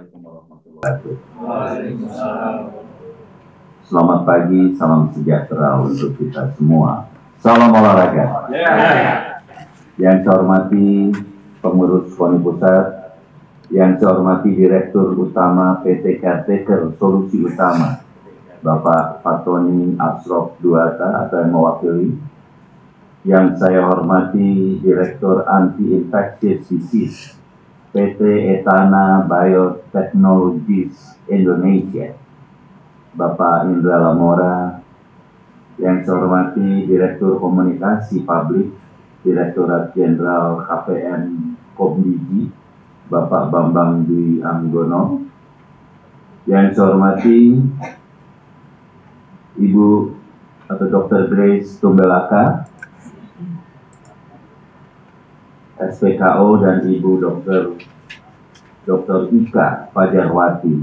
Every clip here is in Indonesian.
Assalamualaikum warahmatullahi wabarakatuh. Selamat pagi, salam sejahtera untuk kita semua. Salam olahraga. Yang saya hormati pengurus KONI Pusat, yang saya hormati Direktur Utama PT Caretaker Solusi Utama, Bapak Fatoni Asrof Duata atau yang mewakili, yang saya hormati Direktur Anti-Infectious Disease PT Etana Biotechnologies Indonesia, Bapak Indra Lamora, yang saya hormati Direktur Komunikasi Publik Direktorat Jenderal KPN Kombiji, Bapak Bambang Dwi Anggono, yang saya hormati Ibu atau Dr. Grace Tumbelaka, SPKO, dan Ibu Dr. Ika Fajarwati,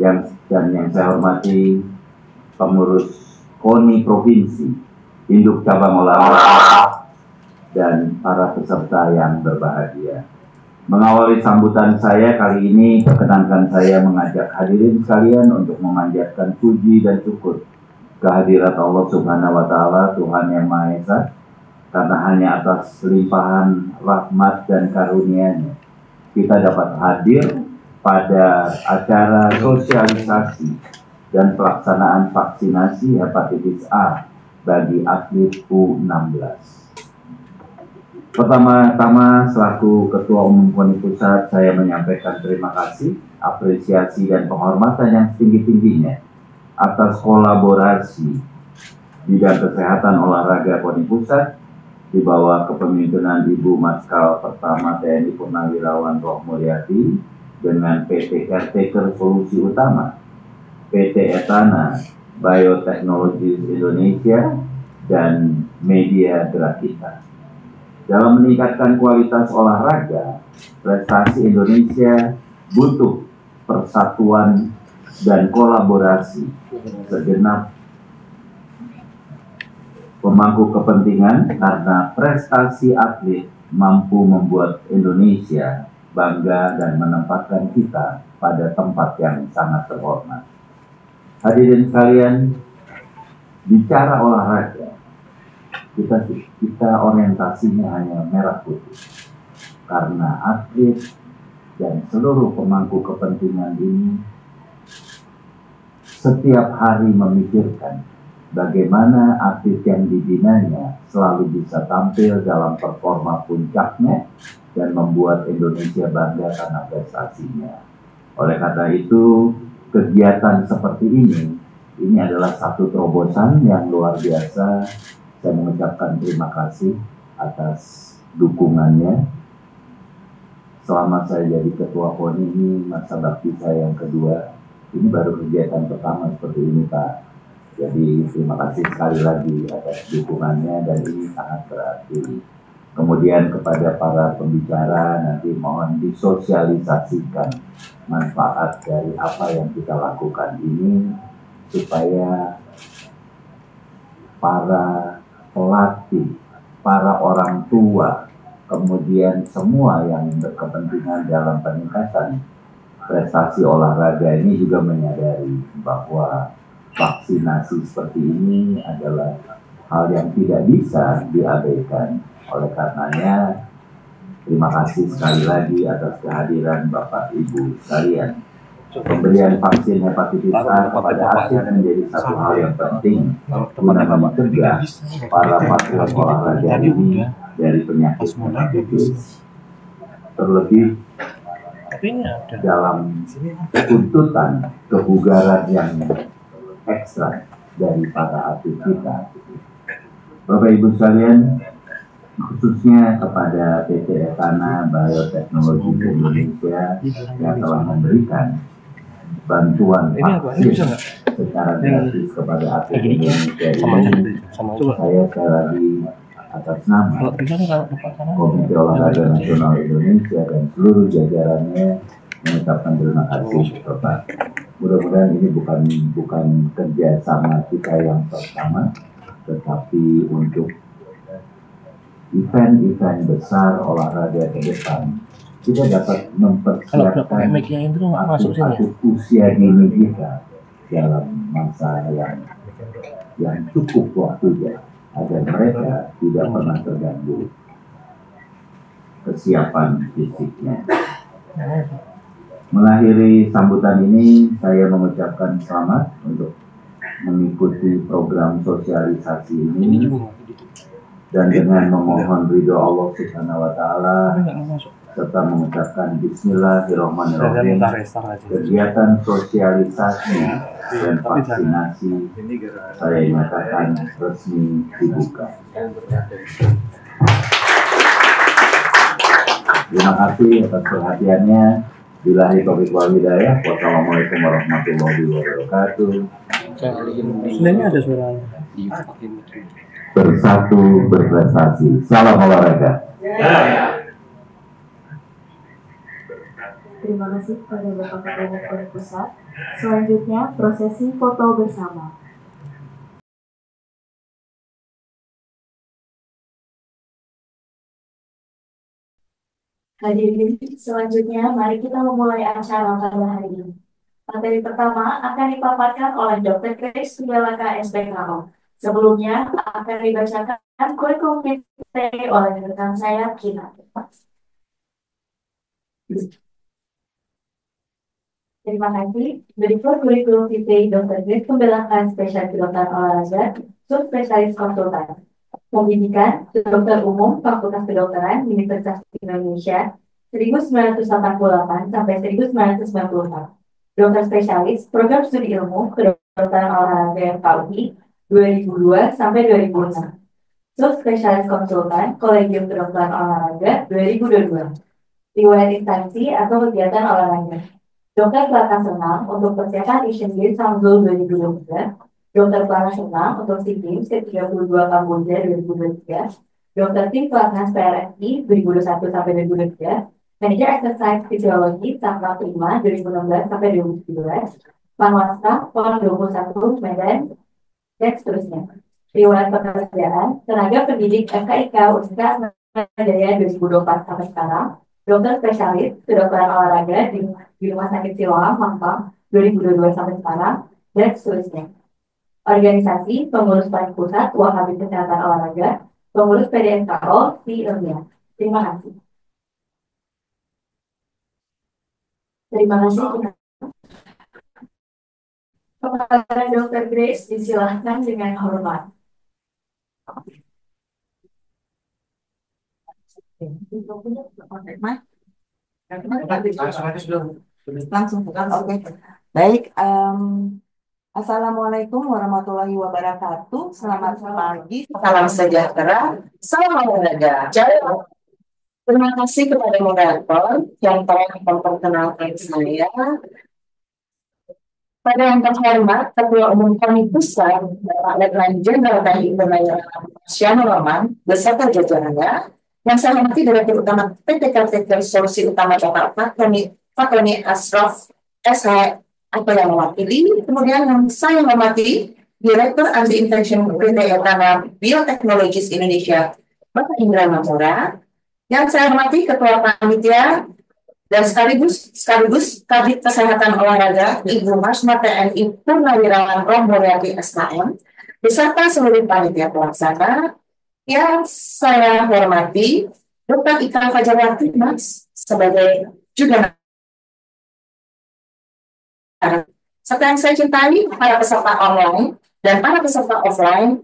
yang saya hormati pengurus KONI Provinsi, Induk Cabang Olahraga, dan para peserta yang berbahagia. Mengawali sambutan saya kali ini, perkenankan saya mengajak hadirin sekalian untuk memanjatkan puji dan syukur kehadirat Allah Subhanahu wa Ta'ala, Tuhan Yang Maha Esa, karena hanya atas limpahan rahmat dan karunia-Nya kita dapat hadir pada acara sosialisasi dan pelaksanaan vaksinasi hepatitis A bagi atlet U16. Pertama-tama, selaku Ketua Umum KONI Pusat, saya menyampaikan terima kasih, apresiasi, dan penghormatan yang setinggi-tingginya atas kolaborasi bidang kesehatan olahraga KONI Pusat di bawah kepemimpinan Ibu Marskal Pertama TNI Purnawirawan Roh Mulyati dengan PT Caretaker Solusi Utama, PT Etana Biotechnologies Indonesia, dan media gerak kita. Dalam meningkatkan kualitas olahraga, prestasi Indonesia butuh persatuan dan kolaborasi segenap pemangku kepentingan, karena prestasi atlet mampu membuat Indonesia bangga dan menempatkan kita pada tempat yang sangat terhormat. Hadirin sekalian, bicara olahraga, kita orientasinya hanya merah putih, karena atlet dan seluruh pemangku kepentingan ini setiap hari memikirkan bagaimana atlet yang dibinanya selalu bisa tampil dalam performa puncaknya dan membuat Indonesia bangga karena prestasinya. Oleh karena itu, kegiatan seperti ini adalah satu terobosan yang luar biasa. Saya mengucapkan terima kasih atas dukungannya. Selama saya jadi Ketua KONI ini, masa bakti saya yang kedua, ini baru kegiatan pertama seperti ini, Pak. Jadi terima kasih sekali lagi atas dukungannya, dan ini sangat berarti. Kemudian kepada para pembicara, nanti mohon disosialisasikan manfaat dari apa yang kita lakukan ini, supaya para pelatih, para orang tua, kemudian semua yang berkepentingan dalam peningkatan prestasi olahraga ini juga menyadari bahwa vaksinasi seperti ini adalah hal yang tidak bisa diabaikan. Oleh karenanya, terima kasih sekali lagi atas kehadiran Bapak Ibu sekalian. Pemberian vaksin hepatitis A kepada atlet menjadi satu hal yang penting guna mencegah para patriot olahraga ini dari penyakit hepatitis. Terlebih dalam tuntutan kebugaran yang ekstra dari para atlet kita. Bapak Ibu sekalian, khususnya kepada PT Etana Biotechnologies Indonesia yang telah memberikan bantuan vaksin secara gratis kepada atlet Indonesia ini, saya sekali lagi atas nama Komite Olahraga Nasional Indonesia dan seluruh jajarannya mengucapkan terima kasih, Bapak. Mudah-mudahan ini bukan kerjasama kita yang pertama, tetapi untuk event-event besar olahraga ke depan kita dapat Kalau pakai mempersiapkan mic-nya itu masuk sini ya. atlet-atlet usia dini kita dalam masa yang cukup waktunya agar mereka tidak pernah terganggu kesiapan fisiknya. Mengakhiri sambutan ini, saya mengucapkan selamat untuk mengikuti program sosialisasi ini dan dengan memohon ridho Allah Subhanahu wa Ta'ala serta mengucapkan Bismillahirrahmanirrahim, kegiatan sosialisasi dan vaksinasi saya nyatakan resmi dibuka. Terima kasih atas perhatiannya. Billahi taufiq wal hidayah. Wassalamualaikum warahmatullahi wabarakatuh. Sebenarnya ada suara. Bersatu berprestasi. Salam olahraga. Terima kasih kepada Bapak Ketua Poni Pusat. Selanjutnya, prosesi foto bersama. Hadirin, selanjutnya mari kita memulai acara pada hari ini. Materi pertama akan dipaparkan oleh Dr. Grace Sugalaka SPKO. Sebelumnya akan dibacakan kurikulum PT oleh rekan saya, Kina. Terima kasih. Berikut kurikulum PT Dr. Grace Sugalaka Spesialis Kedokteran Olahraga, Subspesialis Konsultan. Pendidikan Dokter Umum Fakultas Kedokteran Universitas Indonesia 1988 sampai 1994. Dokter Spesialis Program Studi Ilmu Kedokteran Olahraga FKUI 2002 sampai 2006. Subspesialis Konsultan Kolegium Kedokteran Olahraga 2022. Riwayat instansi atau kegiatan olahraga. Dokter pelatnas renang untuk persiapan Asian Games Hangzhou 2023. Dokter pelatnas renang untuk SEA Games ke-32 Kamboja 2023. Dokter tim pelatnas PRSI 2021 sampai 2023. Manager Exercise Physiology Sakla Prima 2016 sampai 2017. Panwastra PON 21 Medan dan seterusnya. Riwayat pekerjaan tenaga pendidik FKIK Universitas Jaya 2024 sampai sekarang. Dokter spesialis kedokteran olahraga di Rumah Sakit Siloam, Mampang, 2022 sampai sekarang, dan seterusnya. Organisasi Pengurus Paling Pusat Wakabit Kesehatan Olahraga, Pengurus PDSKO, Si Ilmiah. Terima kasih. Terima kasih. Kepada Dr. Grace, disilahkan dengan hormat. Langsung bukan, oke. Baik, Assalamualaikum warahmatullahi wabarakatuh. Selamat pagi, salam sejahtera, salam olahraga. Terima kasih kepada moderator yang telah memperkenalkan saya. Pada yang terhormat, Ketua Umum Koni Pusat, Bapak Letnan Jenderal TNI Purnawirawan Syamsul Rahman, beserta jajarannya, yang saya hormati Direktur Utama PT KTT Solusi Utama Bapak Fakroni Asraf SH atau yang mewakili, kemudian yang saya hormati Direktur Anti Infection PT Etana Bioteknologis Indonesia Bapak Indra Mamura, yang saya hormati Ketua Panitia dan sekaligus Kabid Kesehatan Olahraga Ibu Marsma TNI Purnawirawan Romboriati SKM beserta seluruh panitia pelaksana yang saya hormati Dr. Ika Fajarwati Mas sebagai juga serta yang saya cintai para peserta online dan para peserta offline.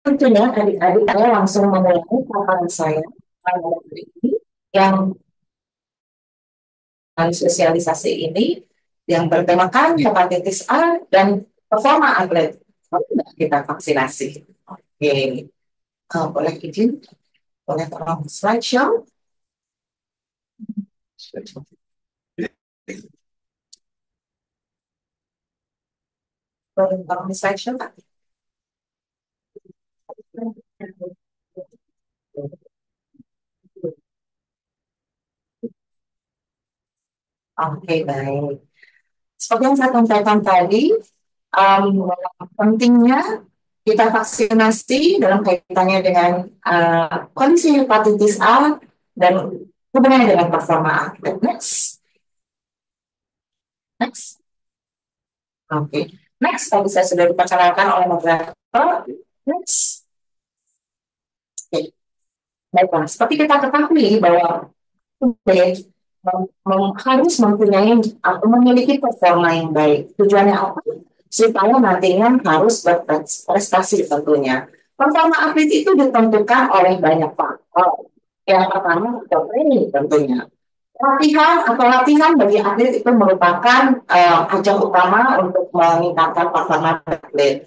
Tentunya adik-adik saya langsung memulai paparan saya pada hari ini yang sosialisasi ini yang bertemakan hepatitis A dan performa atlet. Kita vaksinasi. Oke, boleh izin, boleh tolong slideshow. Boleh tolong slideshow, Pak. Oke, baik. Seperti yang saya sampaikan tadi, pentingnya kita vaksinasi dalam kaitannya dengan kondisi hepatitis A dan hubungannya dengan performa atlet. Next. Oke. Next, tadi saya sudah diperkenalkan oleh moderator. Next. Oke. Baiklah, seperti kita ketahui bahwa harus mempunyai atau memiliki performa yang baik. Tujuannya apa? Supaya nantinya harus berprestasi tentunya. Performa atlet itu ditentukan oleh banyak faktor. Yang pertama, faktor training tentunya. Latihan bagi atlet itu merupakan ajang utama untuk meningkatkan performa atlet.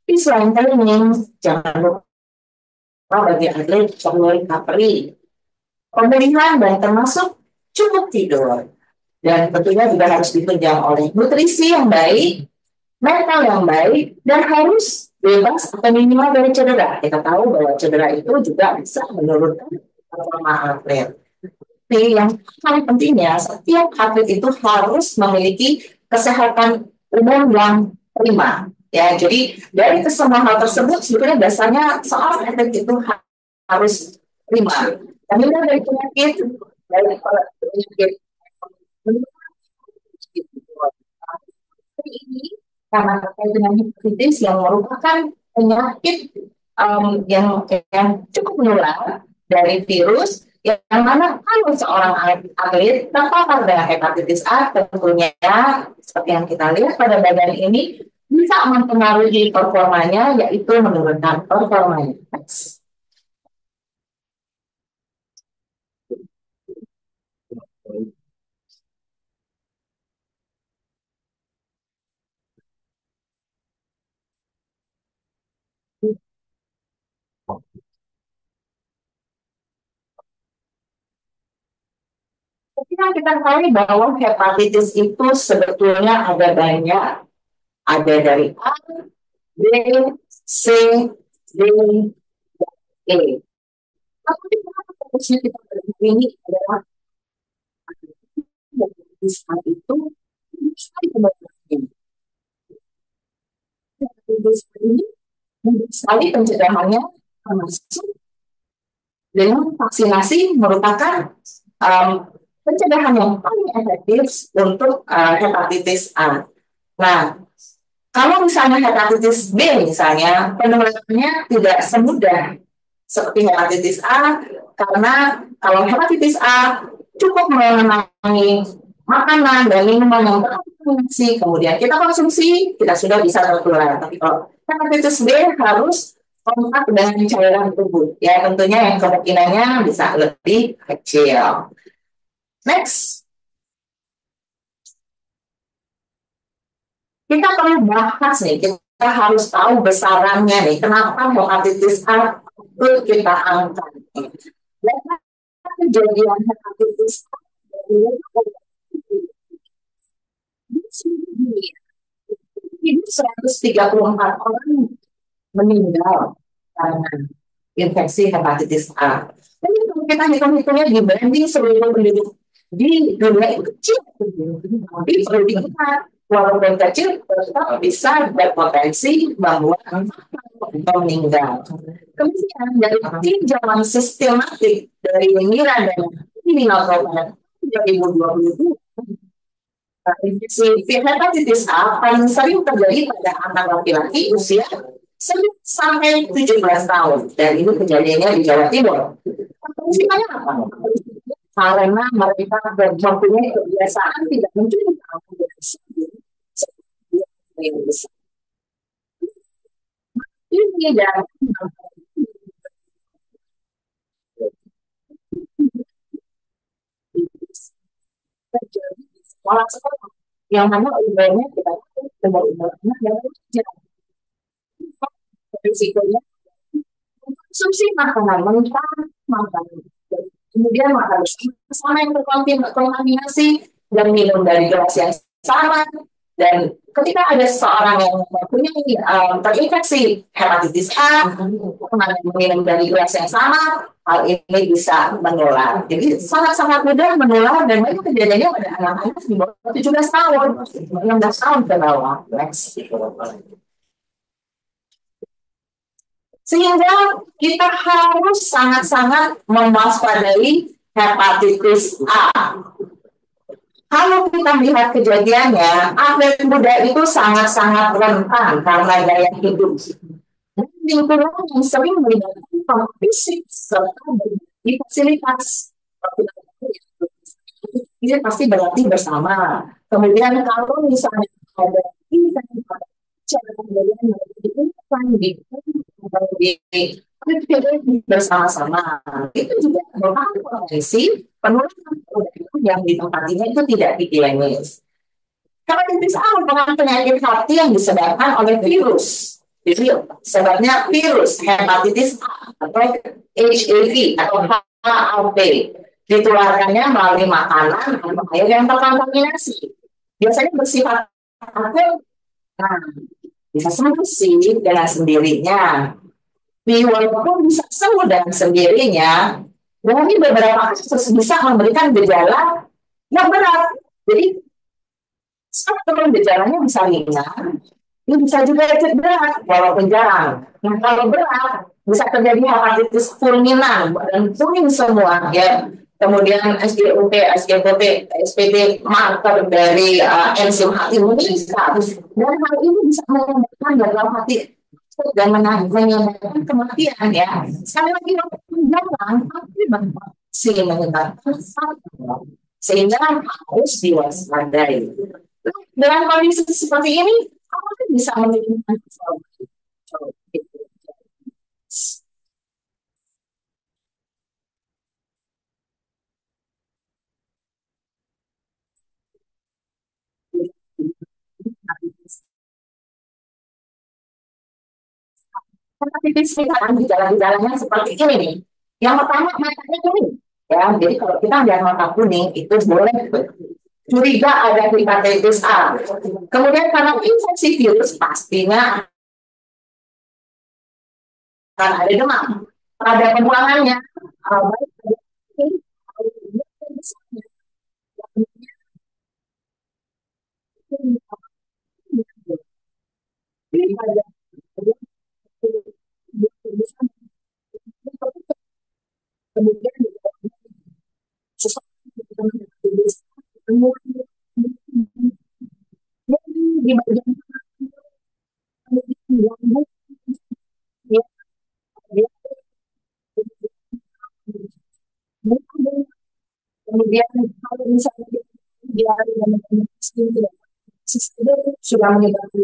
Tapi selain training, jangan lupa bagi atlet perlu recovery, pemulihan dan termasuk cukup tidur. Dan tentunya juga harus ditunjang oleh nutrisi yang baik, mental yang baik, dan harus bebas atau minimal dari cedera. Kita tahu bahwa cedera itu juga bisa menurunkan performa atlet. Tapi yang paling pentingnya, setiap atlet itu harus memiliki kesehatan umum yang prima. Ya, jadi dari kesemua hal tersebut sebetulnya dasarnya seorang atlet itu harus prima. Terhindar dari penyakit, ini karena terkait dengan hepatitis yang merupakan penyakit yang cukup menular dari virus, yang mana kalau seorang atlet terpapar dengan hepatitis A, tentunya seperti yang kita lihat pada badan ini bisa mempengaruhi performanya, yaitu menurunkan performanya. Kita tahu bahwa hepatitis itu sebetulnya ada banyak. Ada dari A, B, C, D, E. Tapi kenapa fokusnya kita pada ini adalah hepatitis A itu bisa dikembangkan. Hepatitis A ini mudah sekali pencegahannya, termasuk dengan vaksinasi merupakan pencegahan yang paling efektif untuk hepatitis A. Nah, kalau misalnya hepatitis B misalnya, penularannya tidak semudah seperti hepatitis A, karena kalau hepatitis A cukup mengenai makanan dan minuman yang berkontaminasi, kemudian kita konsumsi, kita sudah bisa tertular. Tapi kalau hepatitis B harus kontak dengan cairan tubuh, ya tentunya yang kemungkinannya bisa lebih kecil. Next. Kita perlu bahas nih, kita harus tahu besarannya nih, kenapa hepatitis A itu kita angkat. Dan kejadian hepatitis A di 134 orang meninggal karena infeksi hepatitis A. Jadi kalau kita hitung-hitungnya dibanding seluruh penduduk di dunia itu kecil, tapi perlu diingat, walaupun kecil tetap bisa berpotensi bahwa meninggal. Kemudian dari tinjauan sistematik dari Mira dan Criminal Program 2022, infeksi hepatitis A paling sering terjadi pada anak laki-laki usia 9 sampai 17 tahun, dan ini kejadiannya di Jawa Timur. Fungsinya apa? Karena mereka mempunyai kebiasaan tidak mencuri ini dan terjadi di sekolah-sekolah yang mana umumnya kita umur-umurnya yang kecil. Risikonya konsumsi makanan mentah, makanan kemudian makan bersama yang terkontaminasi dan minum dari gelas yang sama, Dan ketika ada seseorang yang mempunyai terinfeksi hepatitis A, minum dari gelas yang sama, hal ini bisa menular. Jadi sangat-sangat mudah menular dan banyak kejadiannya pada anak-anak di bawah 17 tahun, 16 tahun ke bawah. Next. Sehingga kita harus sangat-sangat mewaspadai hepatitis A. Kalau kita lihat kejadiannya, atlet muda itu sangat-sangat rentan karena gaya hidup. Dan lingkungan yang sering melibatkan fisik serta di fasilitas. Ini pasti berarti bersama. Kemudian kalau misalnya ada bersama-sama, itu juga merupakan potensi penularan yang ditempatinya itu tidak higienis. Hepatitis A merupakan penyakit hati yang disebabkan oleh virus. Jadi sebabnya virus hepatitis A atau HIV atau HIV ditularkannya melalui makanan atau air yang terkontaminasi. Biasanya bersifat akut, nah, bisa sembuh sih dengan sendirinya. Walaupun bisa sembuh dengan sendirinya, dan ini beberapa kasus bisa memberikan gejala yang berat. Jadi, spektrum gejalanya bisa ringan, ini bisa juga berat, walaupun jarang. Nah, kalau berat, bisa terjadi hepatitis fulminan, dan kuning semua, ya. Kemudian SGUT, SGPT, SPT, marker dari enzim hati meningkat. Dan hal ini bisa menyebabkan gagal hati dan menyebabkan kematian, ya. Sekali lagi, jangan tapi menyebabkan sehingga harus diwaspadai. Dengan kondisi seperti ini, apakah bisa menimbulkan hepatitis gejala-gejalanya seperti ini nih. Yang pertama matanya kuning, ya. Jadi kalau kita lihat mata kuning itu boleh curiga ada hepatitis A. Kemudian karena infeksi virus pastinya akan ada demam, ada pembuangannya, kemudian di bagian kemudian kalau misalnya dia sudah menyebabkan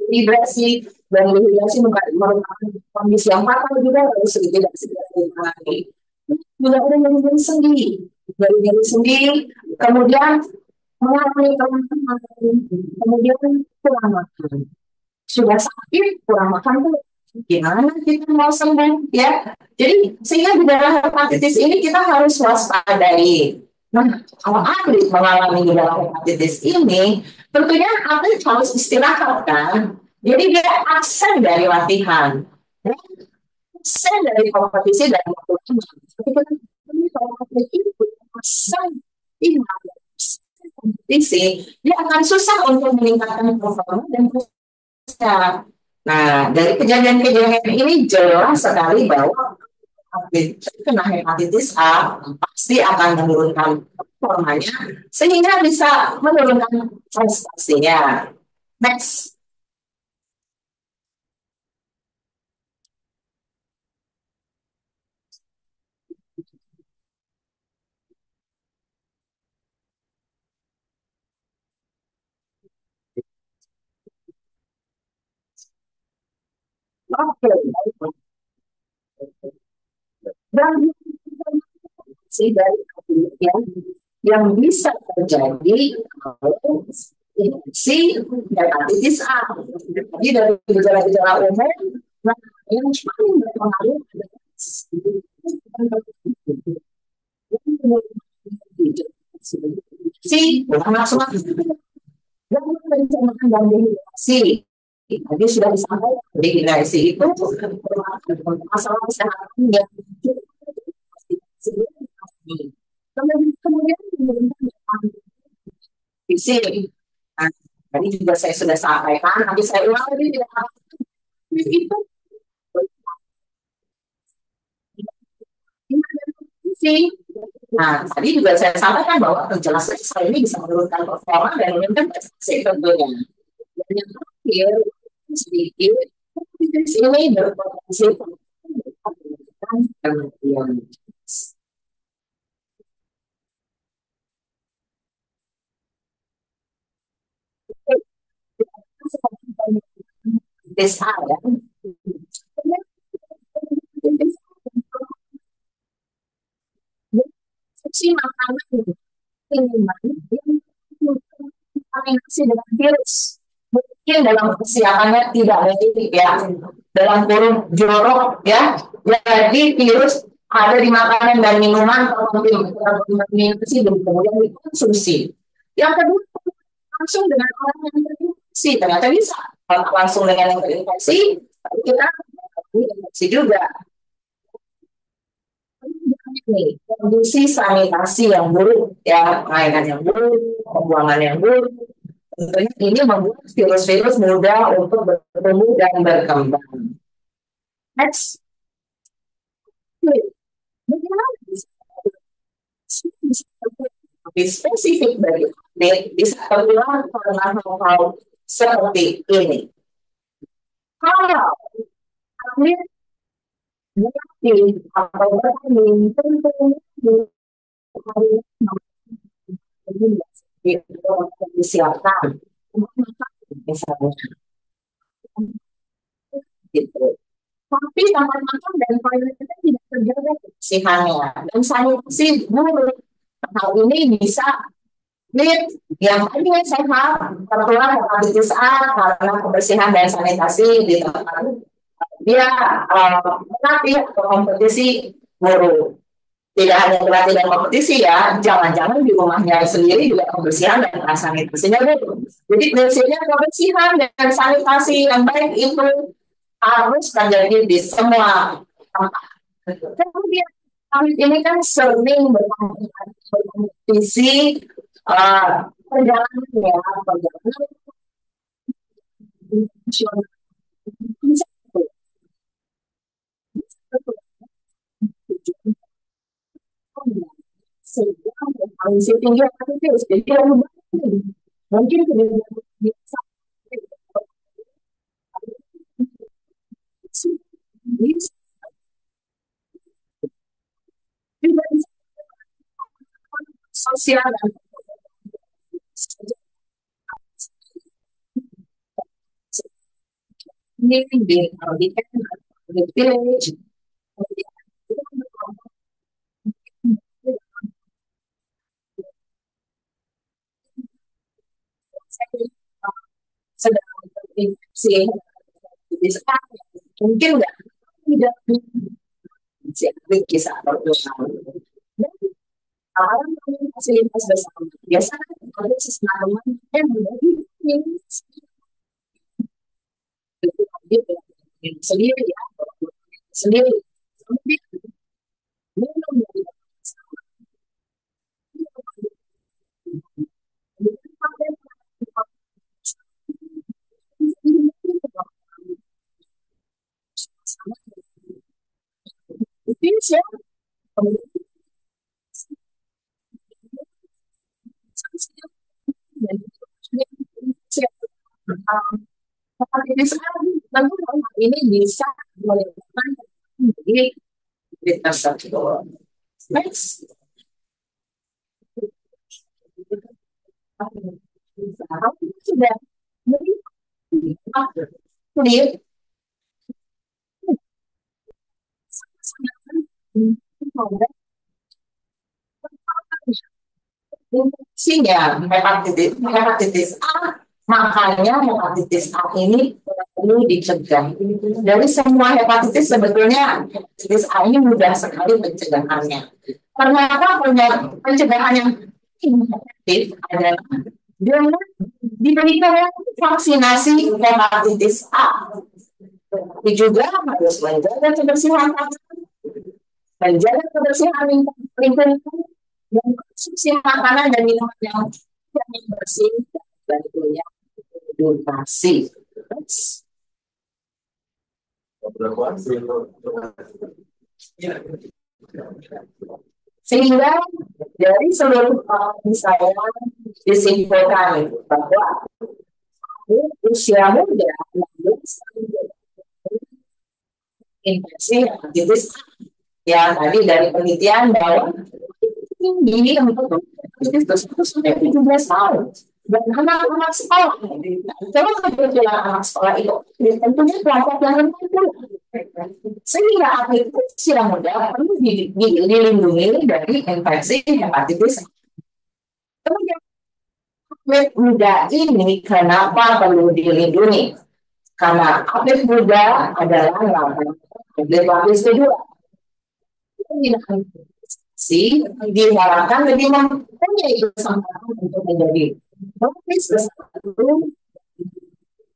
dehidrasi dan dehidrasi merupakan kondisi yang fatal juga harus tidak segera ditangani. Juga ada nyeri sendi, nyeri sendi, kemudian mengalami kelelahan, kemudian kurang makan. Sudah sakit, kurang makan tuh gimana kita mau sembuh, ya? Jadi sehingga di dalam hepatitis ini kita harus waspadai. Nah, kalau atlet mengalami gejala hepatitis ini, tentunya atlet harus istirahat kan. Jadi dia absen dari latihan, absen dari kompetisi dan kompetisi, dia akan susah untuk meningkatkan performa dan prestasi. Nah, dari kejadian-kejadian ini jelas sekali bahwa kena hepatitis A pasti akan menurunkan performanya sehingga bisa menurunkan prestasinya. Next. Oke. Dan dari yang bisa terjadi kalau infeksi hepatitis A. Jadi dari gejala-gejala umum, nah, yang paling berpengaruh adalah si Jangan merencanakan dan dehidrasi. Tadi sudah disampaikan, dehidrasi itu merupakan masalah kesehatan yang kemudian fisik. Nah, tadi juga saya sudah sampaikan, nanti saya ulang lagi tidak itu fisik. Nah, tadi juga saya sampaikan bahwa penjelasan saya ini bisa menurunkan performa dan menurunkan prestasi tentunya. Dan yang terakhir, sedikit, ini berpotensi meningkatkan kematian. Tes A ya. Fungsi makanan minuman yang kontaminasi dengan virus mungkin dalam persiapannya tidak baik ya, dalam kurung jorok ya, jadi virus ada di makanan dan minuman terkontaminasi dan kemudian dikonsumsi. Yang kedua, langsung dengan orang yang terinfeksi, ternyata bisa langsung dengan yang terinfeksi, tapi kita terinfeksi juga. Nih, kondisi sanitasi yang buruk ya, pengairan yang buruk, pembuangan yang buruk, tentunya ini membuat virus-virus mudah untuk bertumbuh dan berkembang. Next. Bagaimana lebih spesifik dari update bisa tertular karena hal-hal seperti ini. Kalau atlet berlatih atau bertanding tentu disiapkan misalnya gitu. Tapi kamar makan dan toiletnya tidak terjaga kebersihannya dan sanitasi buruk. Hal ini bisa yang tadinya sehat tertular hepatitis A karena kebersihan dan sanitasi di tempat dia berlatih atau kompetisi buruk. Tidak hanya berlatih dan kompetisi ya, jangan-jangan di rumahnya sendiri juga kebersihan dan sanitasinya buruk. Jadi prinsipnya kebersihan dan sanitasi yang baik itu harus terjadi di semua tempat. Kemudian ini kan sering berkompetisi perjalanan ya, perjalanan sehingga kondisi tinggi aktivitas jadi mungkin biasa sosial dan ini di village sedang terinfeksi mungkin tidak bisa berdoa dan orang fasilitas bersama biasanya ada sesama yang menjadi sendiri ya sendiri bisa ini bisa melakukan di tersebut. Next. Sudah clear. Infeksinya hepatitis A, makanya hepatitis A ini perlu dicegah. Dari semua hepatitis sebetulnya hepatitis A ini mudah sekali pencegahannya. Ternyata pencegahan yang efektif adalah dengan diberikan vaksinasi hepatitis A. Tapi juga harus menjaga kebersihan tangan, menjaga kebersihan lingkungan, dan konsumsi makanan dan minuman yang bersih dan tentunya edukasi. Sehingga dari seluruh saya disimpulkan bahwa usia muda infeksi hepatitis ya tadi dari penelitian bahwa tinggi untuk hepatitis itu sudah 17 tahun dan anak-anak sekolah kalau kebetulan anak sekolah itu tentunya kelompok yang rentan sehingga atlet usia muda perlu dilindungi dari infeksi hepatitis. Kemudian atlet muda ini kenapa perlu dilindungi? Karena atlet muda adalah atlet lapis kedua. Diharapkan lebih mempunyai kesempatan untuk menjadi lapis satu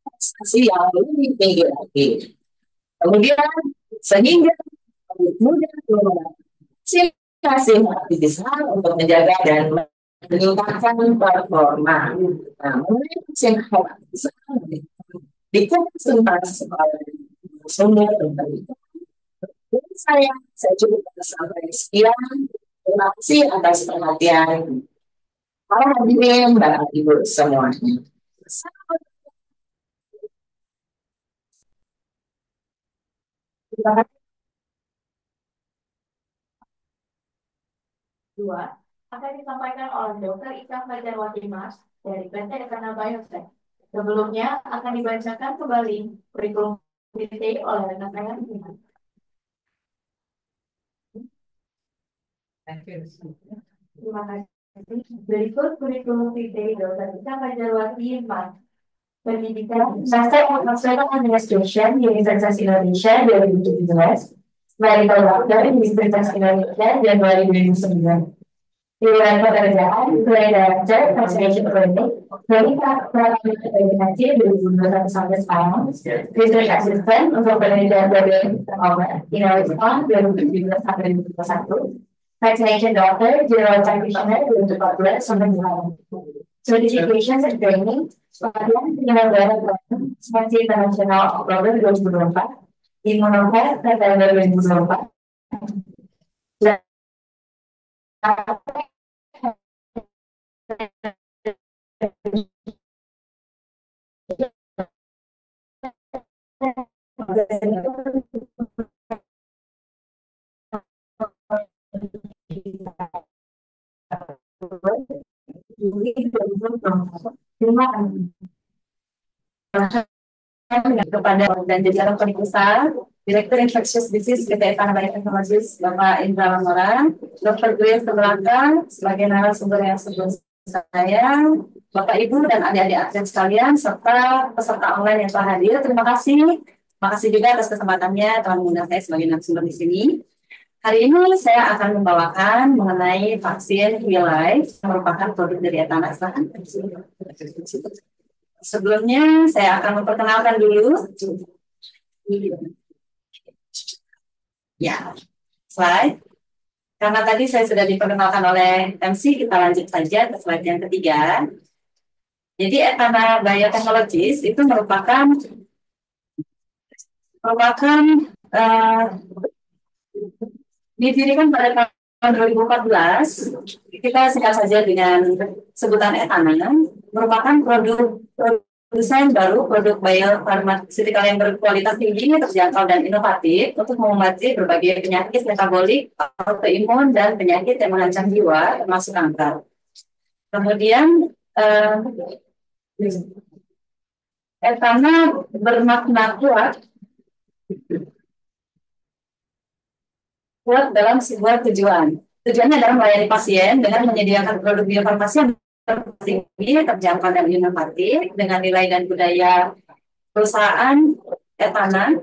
prestasi yang lebih tinggi lagi. Kemudian sehingga atlet muda kasih besar untuk menjaga dan meningkatkan performa. Nah, mengenai vaksin besar dikonsultasi oleh sumber penelitian. Saya cukup sampai sekian. Terima kasih atas perhatian para hadirin Bapak Ibu semuanya. Terima kasih. Dua akan disampaikan oleh Dr. Ika Fajarwati Mas dari PT Etana Biotech. Sebelumnya akan dibacakan kembali kurikulum vitae oleh rekan saya. Terima kasih. Berikut kurikulum vitae Dr. Ika Fajarwati Mas. Pendidikan Master of Administration Universitas Indonesia 2017, Medical Doctor Universitas Indonesia Januari 2009. Riwayat pekerjaan, Mulai Director, Conservation Project, dari Koordinasi 2021 sampai sekarang, Research Assistant untuk penelitian BBM obat, Innovator 2017 sampai 2021, Vaccination Doctor, General Practitioner 2014 sampai sekarang. Certifications and Training, pelatihan penyelenggaraan Seleksi Internasional Oktober 2024, Immunohealth November 2024, dan terima kasih kepada dan jajaran pengusaha Direktur Infectious Disease PT Etana Biotechnologies Bapak Indra Lamora, Dr. Grace Sebelaka sebagai narasumber yang sebelum saya, Bapak Ibu dan adik-adik atlet sekalian serta peserta online yang telah hadir, terima kasih. Terima kasih juga atas kesempatannya telah mengundang saya sebagai narasumber di sini. Hari ini saya akan membawakan mengenai vaksin Life yang merupakan produk dari Etana. Sebelumnya saya akan memperkenalkan dulu. Ya, slide. Karena tadi saya sudah diperkenalkan oleh MC, kita lanjut saja ke slide yang ketiga. Jadi Etana Biotechnologies itu merupakan didirikan pada tahun 2014. Kita singkat saja dengan sebutan Etana, merupakan produsen baru produk biofarmaceutical yang berkualitas tinggi, terjangkau dan inovatif untuk mengobati berbagai penyakit metabolik, autoimun dan penyakit yang mengancam jiwa, termasuk kanker. Kemudian Etana bermakna kuat dalam sebuah tujuan. Tujuannya adalah melayani pasien dengan menyediakan produk biofarmasi yang tinggi, terjangkau dan inovatif dengan nilai dan budaya perusahaan Etana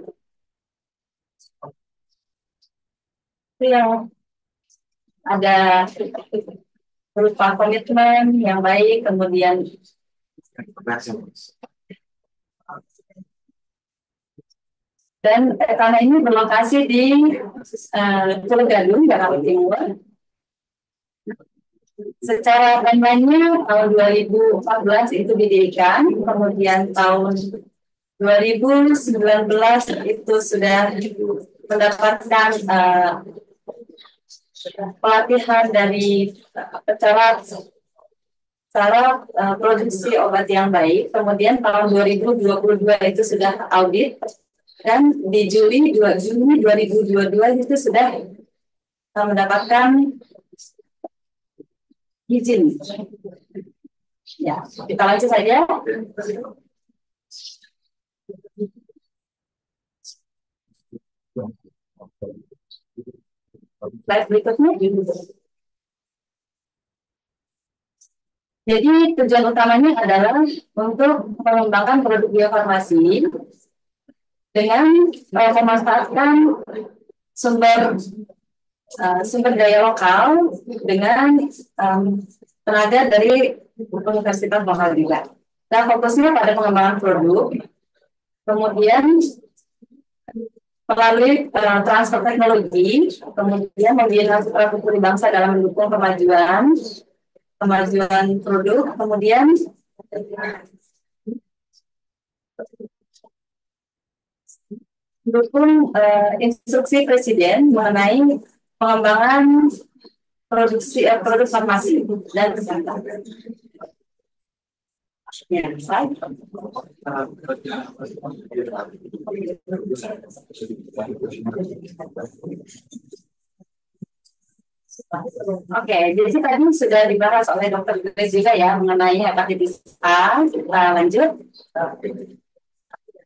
yang ada berupa komitmen yang baik, kemudian Dan karena ini berlokasi di Pulau Gadung, Jakarta Timur. Secara timeline-nya tahun 2014 itu didirikan, kemudian tahun 2019 itu sudah mendapatkan pelatihan dari cara produksi obat yang baik. Kemudian tahun 2022 itu sudah audit, dan di Juni 2022 itu sudah mendapatkan izin. Ya, kita lanjut saja. Slide berikutnya. Jadi tujuan utamanya adalah untuk mengembangkan produk biofarmasi dengan memanfaatkan sumber daya lokal dengan tenaga dari Universitas Muhammadiyah. Nah, fokusnya pada pengembangan produk, kemudian melalui transfer teknologi, kemudian membina struktur bangsa dalam mendukung kemajuan produk, kemudian mendukung instruksi Presiden mengenai pengembangan produk farmasi dan kesehatan. Ya, slide. Oke, jadi tadi sudah dibahas oleh Dr. Grace juga ya mengenai hepatitis A. Kita lanjut.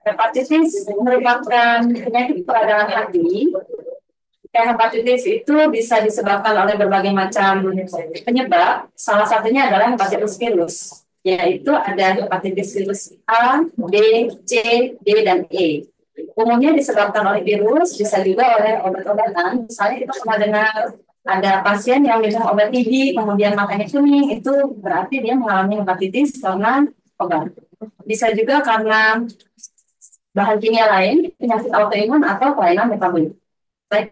Hepatitis merupakan penyakit peradangan hati. Hepatitis itu bisa disebabkan oleh berbagai macam penyebab. Salah satunya adalah hepatitis virus, yaitu ada hepatitis virus A, B, C, D, dan E. Umumnya disebabkan oleh virus, bisa juga oleh obat-obatan. Misalnya kita pernah dengar ada pasien yang minum obat TB, kemudian matanya kuning, itu berarti dia mengalami hepatitis karena obat. Bisa juga karena bahan kimia lain, penyakit autoimun atau kelainan metabolik. Baik.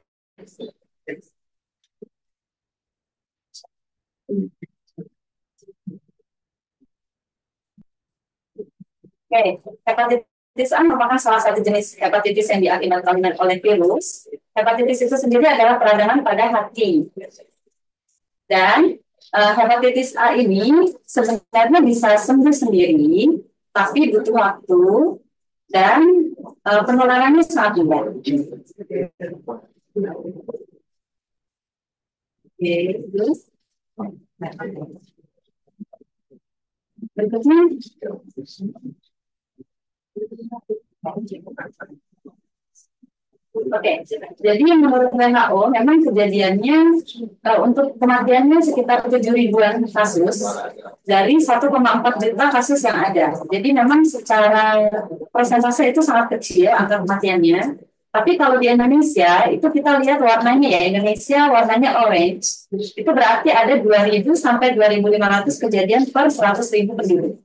Oke, hepatitis A merupakan salah satu jenis hepatitis yang diakibatkan oleh virus. Hepatitis itu sendiri adalah peradangan pada hati. Dan hepatitis A ini sebenarnya bisa sembuh sendiri, tapi butuh waktu dan penularannya sangat mudah. Berikutnya. Oke, jadi menurut WHO memang kejadiannya untuk kematiannya sekitar 7.000-an kasus dari 1,4 juta kasus yang ada. Jadi memang secara persentase itu sangat kecil angka kematiannya. Tapi kalau di Indonesia itu kita lihat warnanya ya, Indonesia warnanya orange. Itu berarti ada 2.000 sampai 2.500 kejadian per 100.000 penduduk.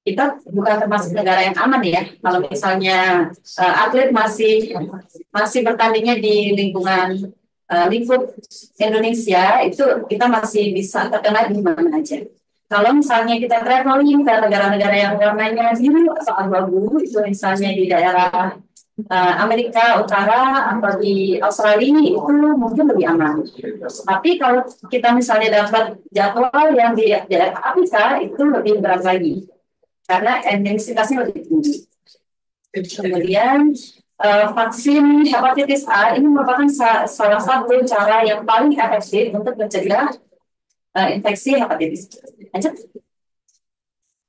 Kita bukan termasuk negara yang aman ya. Kalau misalnya atlet masih bertandingnya di lingkungan lingkup Indonesia, itu kita masih bisa terkena di mana aja. Kalau misalnya kita traveling ke negara-negara yang warnanya biru atau abu-abu, itu misalnya di daerah Amerika Utara atau di Australia, itu mungkin lebih aman. Tapi kalau kita misalnya dapat jadwal yang di daerah Afrika, itu lebih berat lagi karena endemisitasnya lebih tinggi. Kemudian vaksin hepatitis A ini merupakan salah satu cara yang paling efektif untuk mencegah infeksi hepatitis. Lanjut.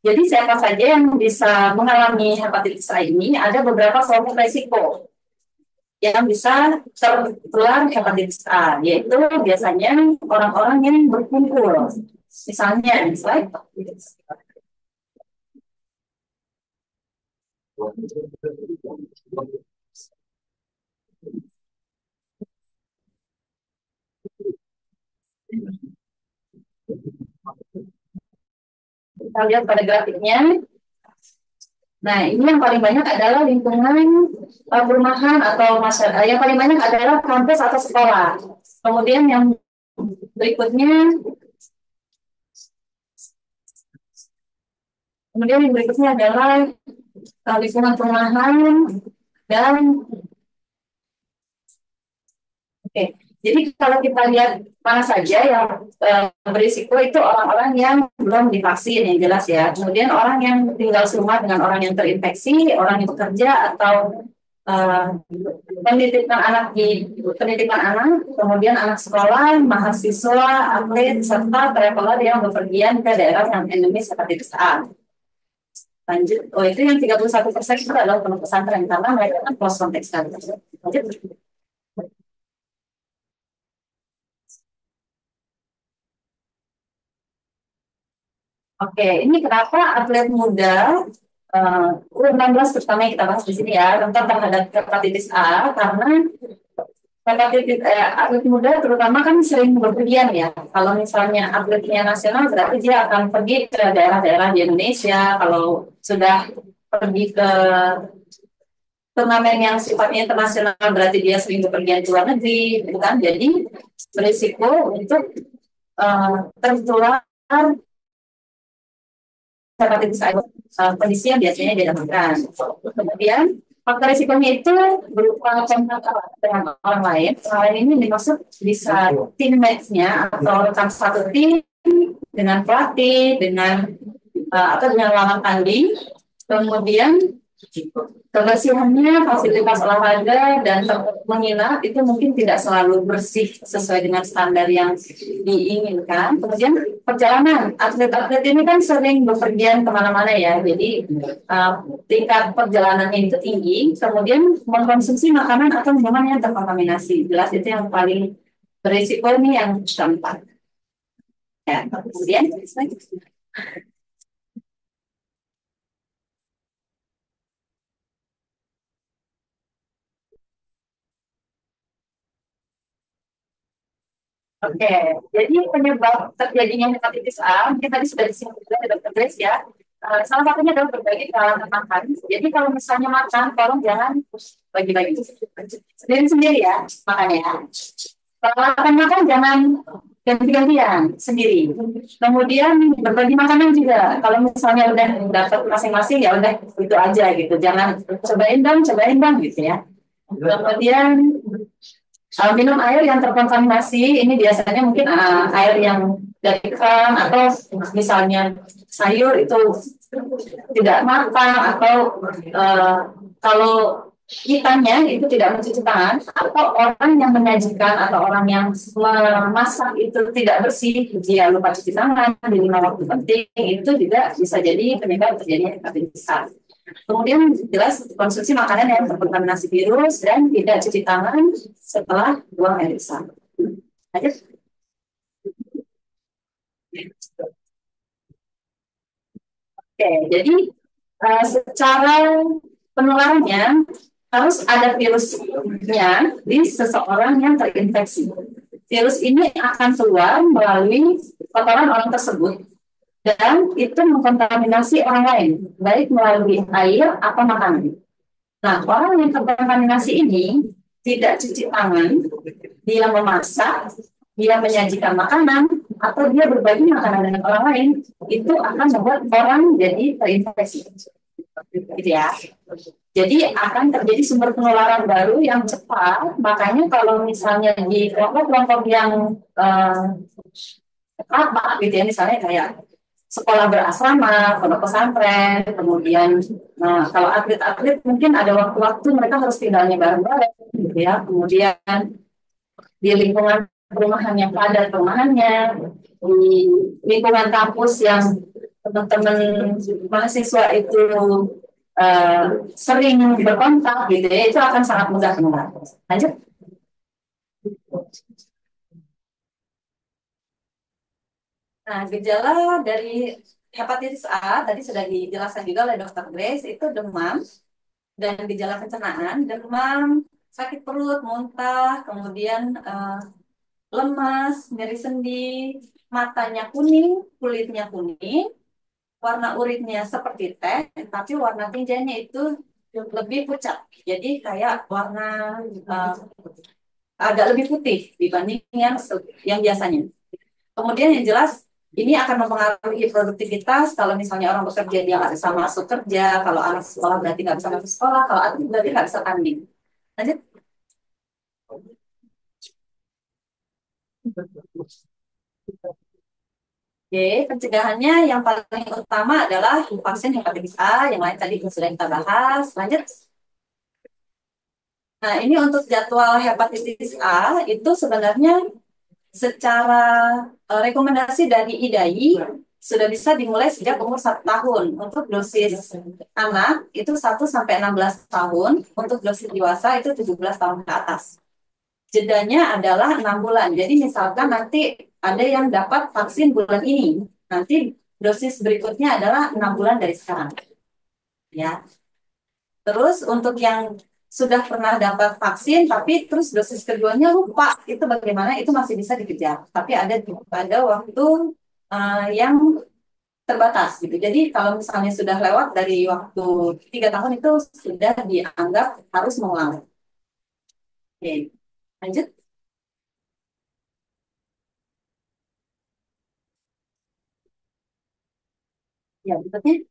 Jadi siapa saja yang bisa mengalami hepatitis A ini, ada beberapa kelompok resiko yang bisa tertular hepatitis A, yaitu biasanya orang-orang yang berkumpul. Misalnya, slide. Kita lihat pada grafiknya. Nah, ini yang paling banyak adalah lingkungan perumahan atau masyarakat. Yang paling banyak adalah kampus atau sekolah. Kemudian yang berikutnya, adalah lingkungan perumahan dan oke. Jadi kalau kita lihat mana saja yang berisiko itu orang-orang yang belum divaksin yang jelas ya. Kemudian orang yang tinggal serumah dengan orang yang terinfeksi, orang yang bekerja atau pendidikan anak, kemudian anak sekolah, mahasiswa, atlet, serta traveler yang bepergian ke daerah yang endemis hepatitis A. Lanjut, itu yang 31% itu adalah pondok pesantren karena mereka kan close contact sekali. Lanjut. Oke, ini kenapa atlet muda U16 terutama yang kita bahas di sini ya rentan terhadap hepatitis A karena atlet muda terutama kan sering berpergian ya. Kalau misalnya atletnya nasional berarti dia akan pergi ke daerah-daerah di Indonesia. Kalau sudah pergi ke turnamen yang sifatnya internasional berarti dia sering berpergian ke luar negeri, gitu kan? Jadi berisiko untuk tertular hepatitis A, kondisi yang biasanya didapatkan. Kemudian faktor risikonya itu berupa kontak dengan orang lain. Orang lain ini dimaksud bisa teammates-nya atau rekan satu tim dengan pelatih, dengan atau dengan lawan tanding. Kemudian kebersihannya, fasilitas olahraga dan menginap itu mungkin tidak selalu bersih sesuai dengan standar yang diinginkan. Kemudian perjalanan, atlet-atlet ini kan sering bepergian kemana-mana ya, jadi tingkat perjalanannya itu tinggi. Kemudian mengkonsumsi makanan atau minuman yang terkontaminasi, jelas itu yang paling berisiko ini yang keempat. Ya, kemudian oke, jadi penyebab terjadinya hepatitis A, kita tadi sudah disinggung juga oleh Dr. Grace ya. Salah satunya adalah berbagai kalangan makan. Jadi kalau misalnya makan, tolong jangan bagi-bagi sendiri-sendiri ya makannya. Kalau makan jangan ganti-gantian sendiri. Kemudian berbagi makanan juga. Kalau misalnya udah dapat masing-masing ya udah itu aja gitu. Jangan cobain dong gitu ya. Kemudian minum air yang terkontaminasi ini biasanya mungkin air yang dari keran atau misalnya sayur itu tidak matang atau kalau kitanya itu tidak mencuci tangan atau orang yang menyajikan atau orang yang memasak itu tidak bersih, dia lupa cuci tangan di lima waktu penting itu juga bisa jadi penyebab terjadinya hepatitis A. Kemudian jelas konsumsi makanan yang terkontaminasi virus dan tidak cuci tangan setelah buang air besar. Lanjut. Oke, jadi secara penularannya harus ada virusnya di seseorang yang terinfeksi. Virus ini akan keluar melalui kotoran orang tersebut dan itu mengkontaminasi orang lain, baik melalui air atau makanan. Nah, orang yang terkontaminasi ini tidak cuci tangan, dia memasak, dia menyajikan makanan, atau dia berbagi makanan dengan orang lain, itu akan membuat orang jadi terinfeksi. Gitu ya. Jadi akan terjadi sumber penularan baru yang cepat. Makanya kalau misalnya di kelompok-kelompok yang rapat gitu ya, misalnya kayak sekolah berasrama, pondok pesantren, kemudian kalau atlet-atlet mungkin ada waktu-waktu mereka harus tinggalnya bareng-bareng gitu ya. Kemudian di lingkungan perumahan yang padat perumahannya, di lingkungan kampus yang teman-teman mahasiswa itu sering berkontak gitu ya, itu akan sangat mudah menular. Lanjut. Nah, gejala dari hepatitis A tadi sudah dijelaskan juga oleh Dr. Grace, itu demam dan gejala pencernaan, demam, sakit perut, muntah, kemudian lemas, nyeri sendi, matanya kuning, kulitnya kuning, warna urinnya seperti teh, tapi warna tinjanya itu lebih pucat. Jadi kayak warna uh, agak lebih putih dibanding yang biasanya. Kemudian yang jelas ini akan mempengaruhi produktivitas. Kalau misalnya orang bekerja dia nggak bisa masuk kerja, kalau anak sekolah berarti nggak bisa masuk sekolah, kalau atlet berarti nggak bisa tanding. Lanjut. Oke, pencegahannya yang paling utama adalah vaksin hepatitis A, yang lain tadi sudah kita bahas. Lanjut. Nah, ini untuk jadwal hepatitis A itu sebenarnya secara rekomendasi dari IDAI sudah bisa dimulai sejak umur 1 tahun. Untuk dosis anak itu 1 sampai 16 tahun, untuk dosis dewasa itu 17 tahun ke atas. Jedanya adalah 6 bulan. Jadi misalkan nanti ada yang dapat vaksin bulan ini, nanti dosis berikutnya adalah 6 bulan dari sekarang. Ya. Terus untuk yang sudah pernah dapat vaksin tapi terus dosis keduanya lupa, itu bagaimana? Itu masih bisa dikejar. Tapi ada waktu yang terbatas gitu. Jadi kalau misalnya sudah lewat dari waktu 3 tahun itu sudah dianggap harus mengulang. Oke, lanjut. Ya, berikutnya.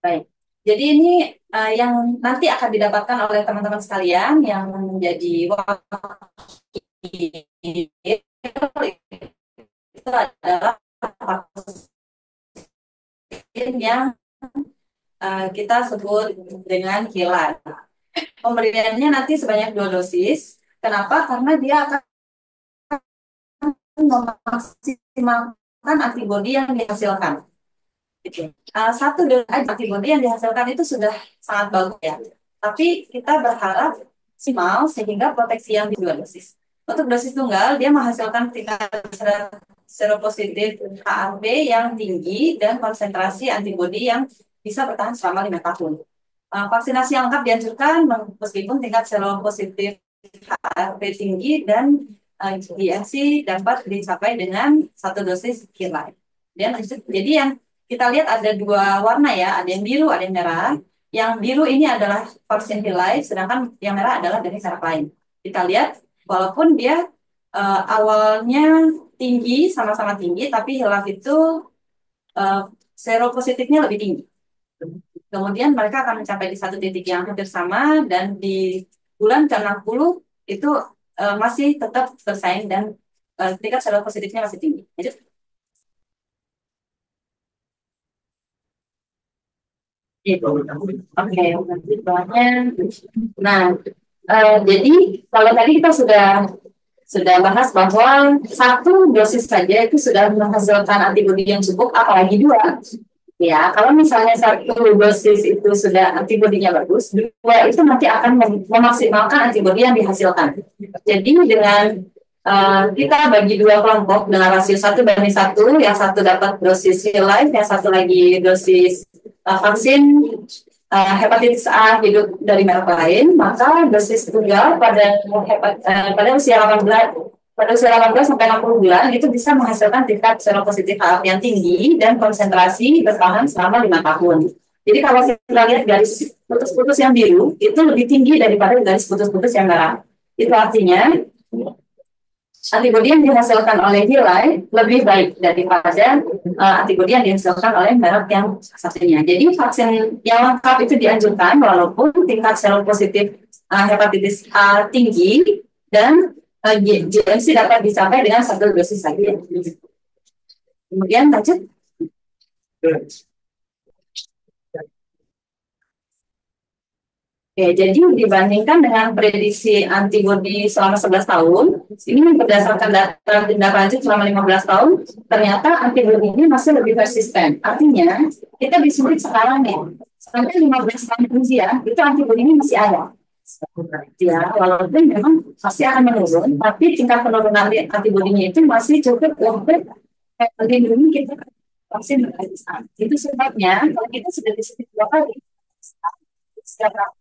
Baik. Jadi ini yang nanti akan didapatkan oleh teman-teman sekalian yang menjadi wakil itu adalah vaksin yang kita sebut dengan kilat. Pemberiannya nanti sebanyak 2 dosis. Kenapa? Karena dia akan memaksimalkan antibodi yang dihasilkan. Satu dosis antibodi yang dihasilkan itu sudah sangat bagus ya. Tapi kita berharap maksimal sehingga proteksi yang di 2 dosis. Untuk dosis tunggal dia menghasilkan tingkat seropositif HAV yang tinggi dan konsentrasi antibodi yang bisa bertahan selama 5 tahun. Vaksinasi yang lengkap dianjurkan meskipun tingkat seropositif HAV tinggi dan IgG dapat dicapai dengan 1 dosis KIR. Jadi yang kita lihat ada 2 warna ya, ada yang biru, ada yang merah. Yang biru ini adalah vaksin Hilai, sedangkan yang merah adalah dari merek lain. Kita lihat, walaupun dia awalnya tinggi, sama-sama tinggi, tapi Hilaf itu seropositifnya lebih tinggi. Kemudian mereka akan mencapai di satu titik yang hampir sama, dan di bulan ke-60 itu masih tetap bersaing dan tingkat seropositifnya masih tinggi. Lanjut. Oke, nah, jadi kalau tadi kita sudah bahas bahwa 1 dosis saja itu sudah menghasilkan antibodi yang cukup, apalagi 2. Ya, kalau misalnya 1 dosis itu sudah antibodinya bagus, 2 itu nanti akan memaksimalkan antibodi yang dihasilkan. Jadi dengan kita bagi 2 kelompok dengan rasio 1:1, yang satu dapat dosis live, yang satu lagi dosis vaksin hepatitis A hidup dari merek lain, maka dosis tunggal pada usia 18 sampai 60 bulan itu bisa menghasilkan tingkat seropositif HAV yang tinggi dan konsentrasi bertahan selama 5 tahun. Jadi kalau kita lihat garis putus-putus yang biru itu lebih tinggi daripada garis putus-putus yang merah. Itu artinya antibodi yang dihasilkan oleh Hilai lebih baik daripada antibodi yang dihasilkan oleh merek yang satunya. Jadi vaksin yang lengkap itu dianjurkan walaupun tingkat seropositif hepatitis A tinggi dan GMC dapat dicapai dengan 1 dosis saja. Kemudian lanjut. Oke, jadi dibandingkan dengan prediksi antibodi selama 11 tahun, ini berdasarkan data tindak lanjut selama 15 tahun, ternyata antibodi ini masih lebih persisten. Artinya, kita disuntik sekarang nih, sampai 15 tahun usia, itu antibodi ini masih ada. Ya, walaupun memang pasti akan menurun, tapi tingkat penurunan antibodinya itu masih cukup untuk melindungi kita vaksin hepatitis A. Itu sebabnya kalau kita sudah disuntik 2 kali, sekarang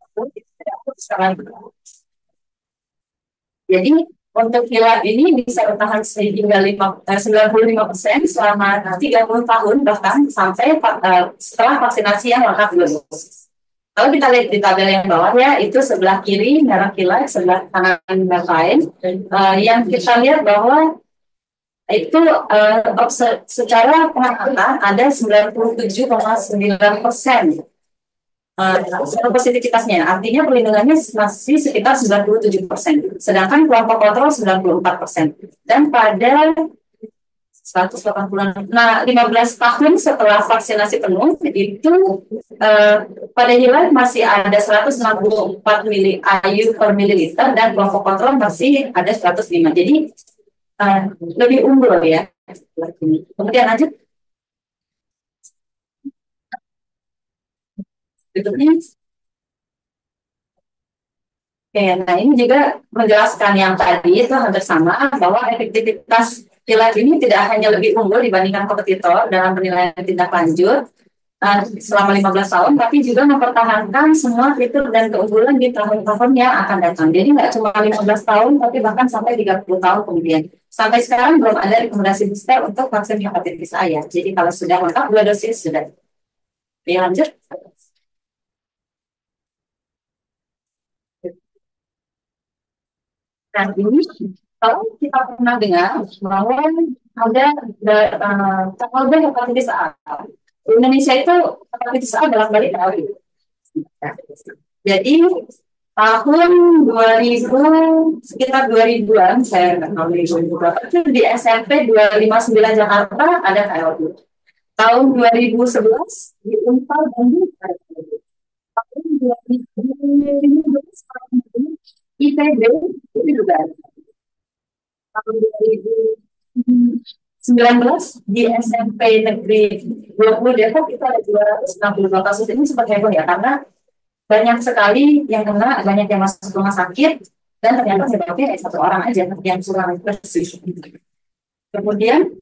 Jadi untuk hilal ini bisa bertahan hingga 95% selama 30 tahun bahkan sampai setelah vaksinasi yang lengkap 2 dosis. Kalau kita lihat di tabel yang bawah ya, itu sebelah kiri merah hilal, sebelah kanan merah lain. Yang kita lihat bahwa itu secara pengamatan ada 97,9% positivitasnya, artinya perlindungannya masih sekitar 97%, sedangkan kelompok kontrol 94%. Dan pada 180, nah 15 tahun setelah vaksinasi penuh itu pada hilal masih ada 164 mili IU per mililiter dan kelompok kontrol masih ada 105. Jadi lebih unggul ya. Kemudian lanjut. Berikutnya. Oke, nah ini juga menjelaskan yang tadi itu hampir sama bahwa efektivitas hilal ini tidak hanya lebih unggul dibandingkan kompetitor dalam penilaian tindak lanjut selama 15 tahun, tapi juga mempertahankan semua fitur dan keunggulan di tahun-tahun yang akan datang. Jadi nggak cuma 15 tahun, tapi bahkan sampai 30 tahun kemudian. Sampai sekarang belum ada rekomendasi booster untuk vaksin hepatitis A ya. Jadi kalau sudah lengkap 2 dosis sudah. Ya, lanjut. Nah, ini kalau kita pernah dengar bahwa ada cakupan hepatitis A. Di Indonesia itu hepatitis A bolak-balik kali. Jadi tahun 2000 sekitar 2000-an saya nggak tahu 2000 berapa itu di SMP 259 Jakarta ada KLB. Tahun 2011 di Unpad Bandung ada KLB. Tahun 2015 IPB itu juga ada. Tahun 2019 di SMP Negeri 20 Depok itu ada 262 kasus. Ini sempat heboh ya, karena banyak sekali yang kena, banyak yang masuk rumah sakit, dan ternyata sebabnya satu orang aja yang kurang bersih. Kemudian,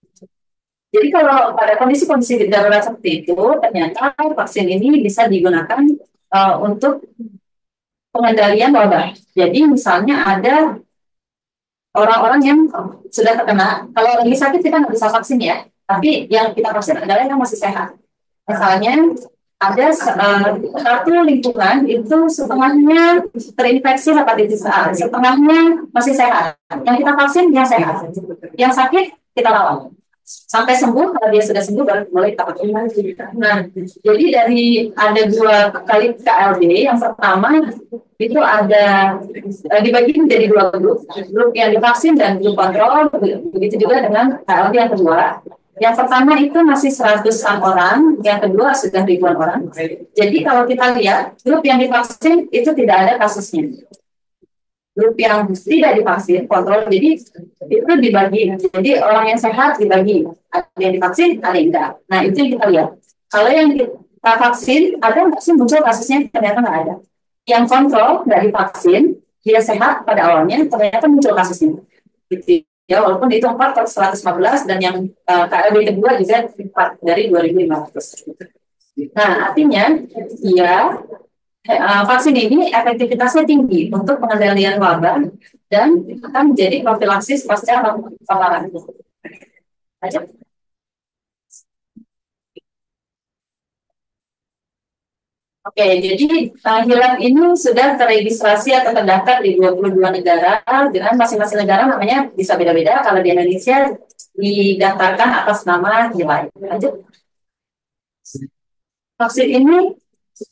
jadi kalau pada kondisi-kondisi darurat seperti itu, ternyata vaksin ini bisa digunakan untuk pengendalian wabah. Jadi misalnya ada orang-orang yang sudah terkena, kalau lagi sakit kita nggak bisa vaksin ya, tapi yang kita vaksin adalah yang masih sehat. Misalnya ada satu lingkungan itu setengahnya terinfeksi hepatitis A, setengahnya masih sehat. Yang kita vaksin dia sehat, yang sakit kita lawan. Sampai sembuh, kalau dia sudah sembuh baru mulai kita vaksin. Nah, jadi dari ada 2 kali KLB, yang pertama itu ada dibagi menjadi 2 grup yang divaksin dan grup kontrol. Begitu juga dengan KLB yang kedua. Yang pertama itu masih 100-an orang, yang kedua sudah ribuan orang. Jadi kalau kita lihat grup yang divaksin itu tidak ada kasusnya. Grup yang tidak divaksin kontrol, jadi itu dibagi. Jadi orang yang sehat dibagi, ada yang divaksin, ada yang enggak. Nah itu yang kita lihat. Kalau yang kita vaksin, ada nggak sih muncul kasusnya? Ternyata nggak ada. Yang kontrol nggak divaksin, dia sehat pada awalnya, ternyata muncul kasusnya. Gitu. Ya, walaupun itu 4 per 115 dan yang KLB kedua juga 4 dari 2.500. Nah, artinya ya vaksin ini efektivitasnya tinggi untuk pengendalian wabah dan akan menjadi profilaksis pasca paparan. Aja. Oke, jadi hilal ini sudah terregistrasi atau terdaftar di 22 negara dengan masing-masing negara namanya bisa beda-beda. Kalau di Indonesia didaftarkan atas nama hilal. Lanjut. Vaksin ini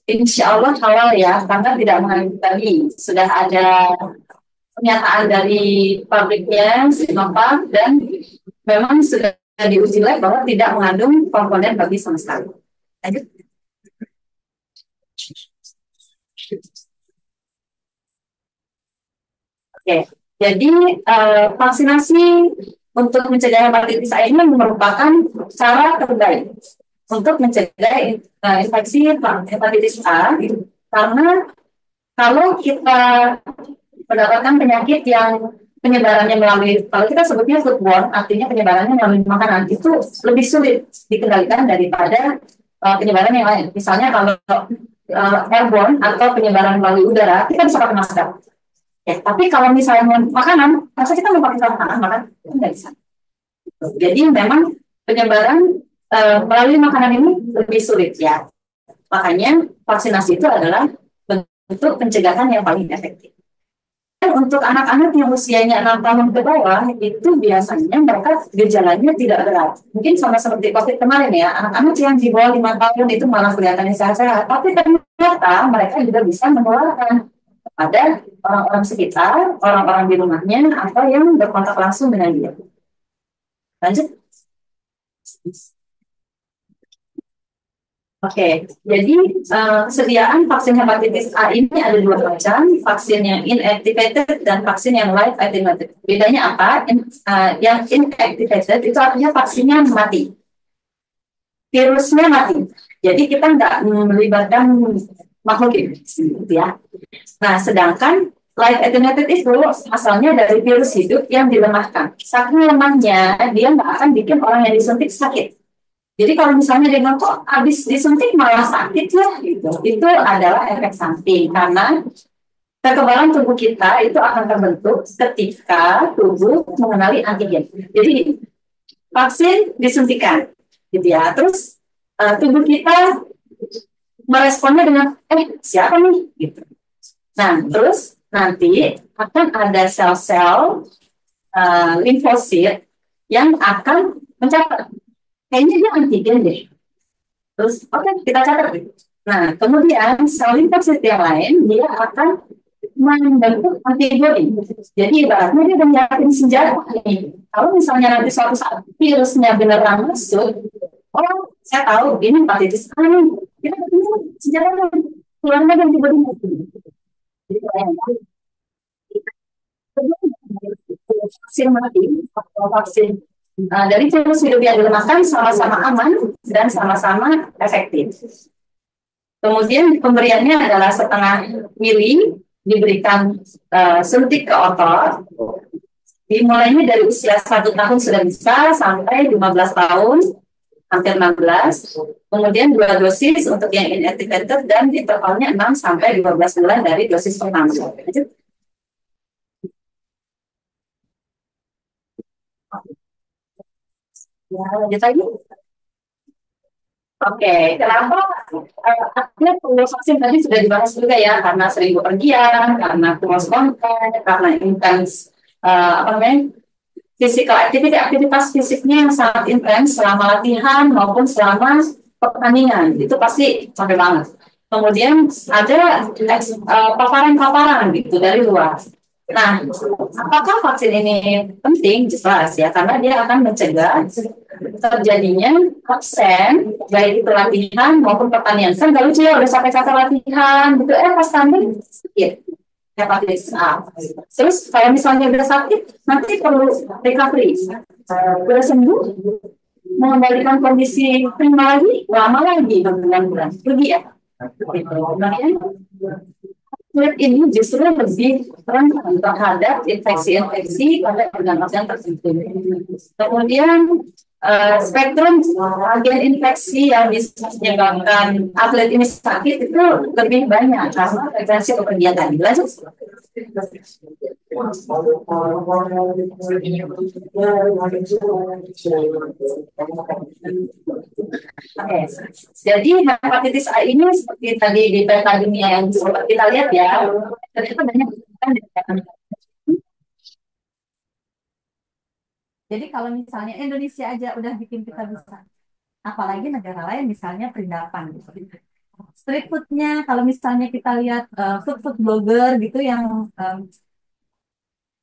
insya Allah halal ya, karena tidak mengandung babi. Sudah ada pernyataan dari pabriknya Sinovac dan memang sudah diuji lab bahwa tidak mengandung komponen babi sama sekali. Lanjut. Oke, jadi vaksinasi untuk mencegah hepatitis A ini merupakan cara terbaik untuk mencegah infeksi hepatitis A, karena kalau kita mendapatkan penyakit yang penyebarannya melalui, kalau kita sebutnya foodborne, artinya penyebarannya melalui makanan, itu lebih sulit dikendalikan daripada penyebaran yang lain. Misalnya kalau airborne atau penyebaran melalui udara, kita bisa pakai masker. Ya, tapi kalau misalnya makanan, masa kita mau pakai sarung tangan makan? Nggak bisa. Jadi memang penyebaran melalui makanan ini lebih sulit ya. Makanya vaksinasi itu adalah bentuk pencegahan yang paling efektif. Dan untuk anak-anak yang usianya 6 tahun ke bawah, itu biasanya mereka gejalanya tidak berat. Mungkin sama seperti COVID kemarin ya, anak-anak yang di bawah 5 tahun itu malah kelihatannya sehat-sehat. Tapi ternyata mereka juga bisa menularkan kepada orang-orang sekitar, orang-orang di rumahnya, atau yang berkontak langsung dengan dia. Lanjut. Oke, jadi kesediaan vaksin hepatitis A ini ada dua macam, vaksin yang inactivated dan vaksin yang live attenuated. Bedanya apa? Yang inactivated itu artinya vaksinnya mati, virusnya mati. Jadi kita nggak melibatkan makhluk hidup, gitu ya. Nah, sedangkan live attenuated itu asalnya dari virus hidup yang dilemahkan. Saking lemahnya, dia nggak akan bikin orang yang disuntik sakit. Jadi kalau misalnya dia bilang kok habis disuntik malah sakit ya gitu, itu adalah efek samping karena kekebalan tubuh kita itu akan terbentuk ketika tubuh mengenali antigen. Jadi vaksin disuntikan, gitu ya. Terus tubuh kita meresponnya dengan siapa nih, gitu. Nah terus nanti akan ada sel-sel limfosit yang akan mencatat. Kayaknya dia antigen deh. Terus, oke, kita catat. Nah, kemudian sel limfosit yang lain, dia akan membentuk antibodi. Jadi, ibaratnya dia udah nyiapin senjata nih. Kalau misalnya nanti suatu saat virusnya beneran masuk, oh, saya tahu, ini hepatitis A nih. Kita ketemu senjata keluar lagi antibodi. Jadi, vaksin mati atau vaksin dari virus hidup yang dilemahkan sama-sama aman dan sama-sama efektif. Kemudian pemberiannya adalah setengah mili diberikan suntik ke otot. Dimulainya dari usia 1 tahun sudah bisa sampai 15 tahun, hampir 16. Kemudian 2 dosis untuk yang inactivated dan intervalnya 6 sampai 12 bulan dari dosis pertama. Ya, lanjut lagi. Oke, kenapa akhirnya perlu vaksin tadi sudah dibahas juga ya, karena sering bepergian, karena close contact, karena intens apa namanya physical activity, aktivitas fisiknya yang sangat intens selama latihan maupun selama pertandingan, itu pasti capek banget. Kemudian ada paparan-paparan gitu dari luar. Nah, apakah vaksin ini penting? Jelas ya, karena dia akan mencegah terjadinya absen, baik itu latihan maupun pertanian. Kan gak lucu ya, udah capek-capek latihan, gitu, pas tanding sakit, hepatitis A. Terus kalau misalnya udah sakit, nanti perlu recovery. Udah sembuh, mengembalikan kondisi prima lagi, lama lagi, berbulan-bulan. Pergi ya. Kemudian kulit ini justru lebih rentan terhadap infeksi-infeksi pada organ-organ tertentu. Kemudian spektrum agen infeksi yang bisa menyebabkan atlet ini sakit itu lebih banyak karena frekuensi kepergian tadi. Lanjut. Oke, jadi hepatitis A ini seperti tadi di peta dunia yang sempat kita lihat ya, ternyata banyak. Jadi kalau misalnya Indonesia aja udah bikin kita bisa, apalagi negara lain misalnya perindapan gitu. Street foodnya, kalau misalnya kita lihat food blogger gitu yang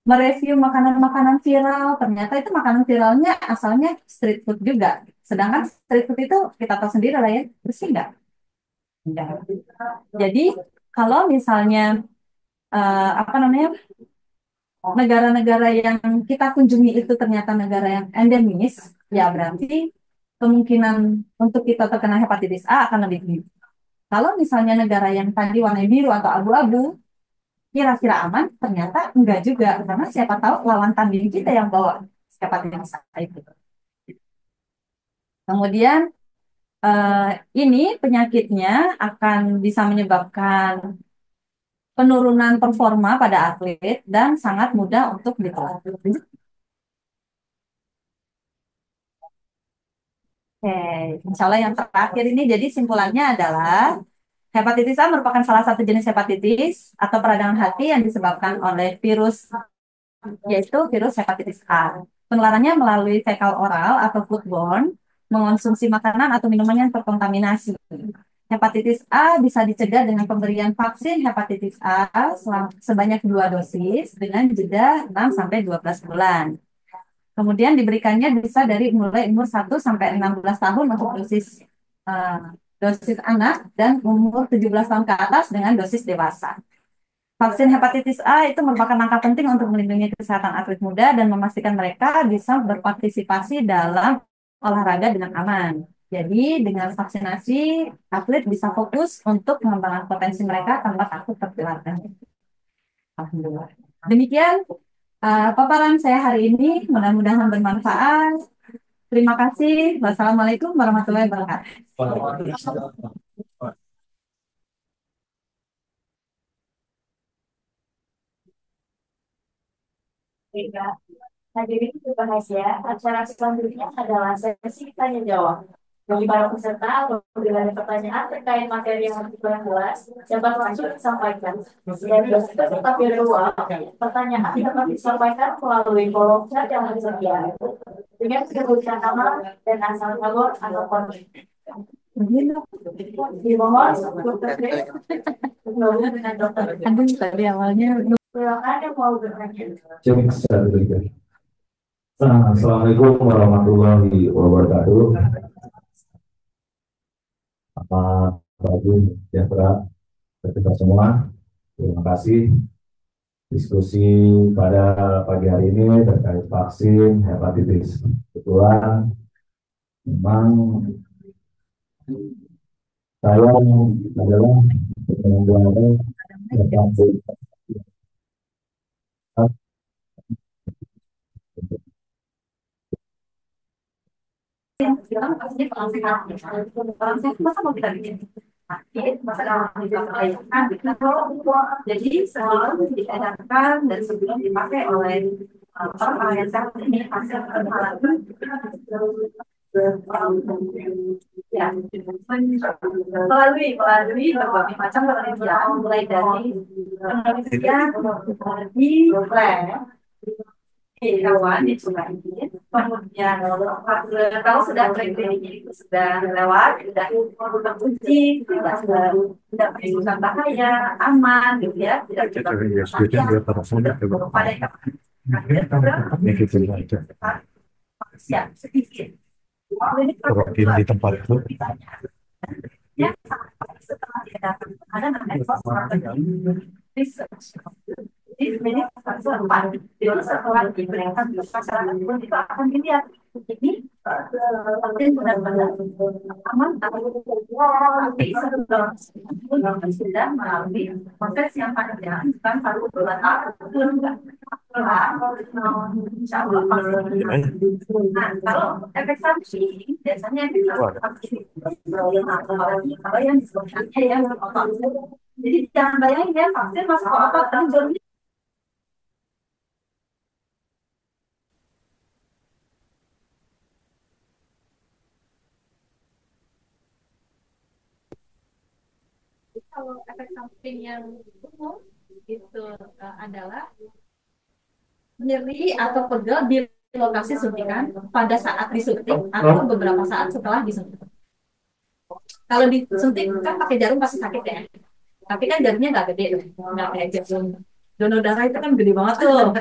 mereview makanan-makanan viral, ternyata itu makanan viralnya asalnya street food juga. Sedangkan street food itu kita tahu sendiri lah ya, bersih nggak? Enggak. Jadi kalau misalnya apa namanya negara-negara yang kita kunjungi itu ternyata negara yang endemis, ya berarti kemungkinan untuk kita terkena hepatitis A akan lebih tinggi. Kalau misalnya negara yang tadi warna biru atau abu-abu, kira-kira aman, ternyata enggak juga. Karena siapa tahu lawan tanding kita yang bawa hepatitis A itu. Kemudian ini penyakitnya akan bisa menyebabkan penurunan performa pada atlet dan sangat mudah untuk ditelan. Oke, insya Allah yang terakhir ini jadi simpulannya adalah hepatitis A merupakan salah satu jenis hepatitis atau peradangan hati yang disebabkan oleh virus, yaitu virus hepatitis A. Penularannya melalui fekal oral atau foodborne, mengonsumsi makanan atau minuman yang terkontaminasi. Hepatitis A bisa dicegah dengan pemberian vaksin hepatitis A sebanyak 2 dosis dengan jeda 6-12 bulan. Kemudian diberikannya bisa dari mulai umur 1 sampai 16 tahun untuk dosis anak dan umur 17 tahun ke atas dengan dosis dewasa. Vaksin hepatitis A itu merupakan langkah penting untuk melindungi kesehatan atlet muda dan memastikan mereka bisa berpartisipasi dalam olahraga dengan aman. Jadi dengan vaksinasi, atlet bisa fokus untuk pengembangan potensi mereka tanpa takut tertular. Alhamdulillah. Demikian paparan saya hari ini, mudah-mudahan bermanfaat. Terima kasih. Wassalamualaikum warahmatullahi wabarakatuh. Baiklah. Hadirin berbahagia, acara selanjutnya adalah sesi tanya jawab. Bagi para peserta, apabila ada pertanyaan terkait materi yang dibahas, dapat langsung disampaikan. Dan peserta virtual, pertanyaan dapat disampaikan melalui kolom chat yang tersedia dengan menyebutkan nama dan asal cabur atau konten. Dimohon Dr. Grace bergabung dengan Dr. Aduh, tadi awalnya Silakan yang mau bertanya. Assalamualaikum warahmatullahi wabarakatuh. Selamat pagi, sejahtera kita semua. Terima kasih. Diskusi pada pagi hari ini terkait vaksin hepatitis. Kebetulan memang saya adalah penyelenggara hepatitis. Jadi selalu diedarkan dan sebelum dipakai oleh orang yang sehat ini hasil ya, melalui berbagai macam penelitian mulai dari penelitian di lab hewan di sungai ini, kemudian kalau sudah kliniknya itu sudah lewat, sudah teruji, sudah menimbulkan bahaya, aman, gitu ya, tidak ya sedikit. Di tempat itu. Ya, setelah diadakan ada namanya research. Ini setelah diberikan ke masyarakat pun itu akan dilihat ini vaksin benar-benar aman atau sudah melalui proses yang panjang, bukan 1-2 tahun. Insya Allah nah, kalau efek samping biasanya kalau yang disebutkannya ya otot. Jadi jangan bayangin ya vaksin masuk ke otot dan jadi kalau efek samping yang umum itu adalah nyeri atau pegel di lokasi suntikan pada saat disuntik atau beberapa saat setelah disuntik. Kalau disuntik kan pakai jarum pasti sakit ya. Tapi kan jarumnya nggak gede, nggak kayak jarum donor darah itu kan gede banget tuh.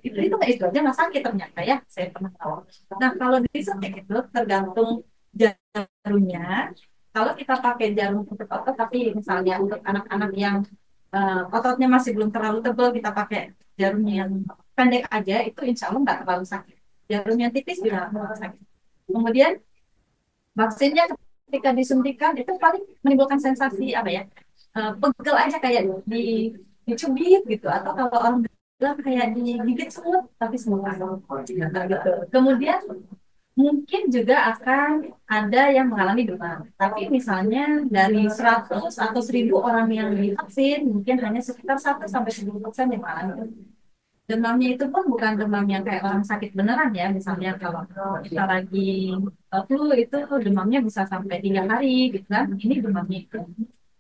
Itu aja nggak sakit ternyata ya. Saya pernah tahu. Nah kalau disuntik itu tergantung jarumnya. Kalau kita pakai jarum untuk otot, tapi misalnya untuk anak-anak yang ototnya masih belum terlalu tebal, kita pakai jarum yang pendek aja, itu insya Allah nggak terlalu sakit. Jarum yang tipis juga nggak sakit. Kemudian vaksinnya ketika disuntikan itu paling menimbulkan sensasi apa ya, pegel aja kayak dicubit gitu, atau kalau orang bilang kayak digigit semut, tapi semut gitu. Kemudian mungkin juga akan ada yang mengalami demam. Tapi misalnya dari 100 atau 1000 orang yang divaksin, mungkin hanya sekitar 1 sampai 10% yang mengalami demam. Demamnya itu pun bukan demam yang kayak orang sakit beneran ya. Misalnya kalau kita lagi flu itu demamnya bisa sampai 3 hari gitu kan. Ini demamnya itu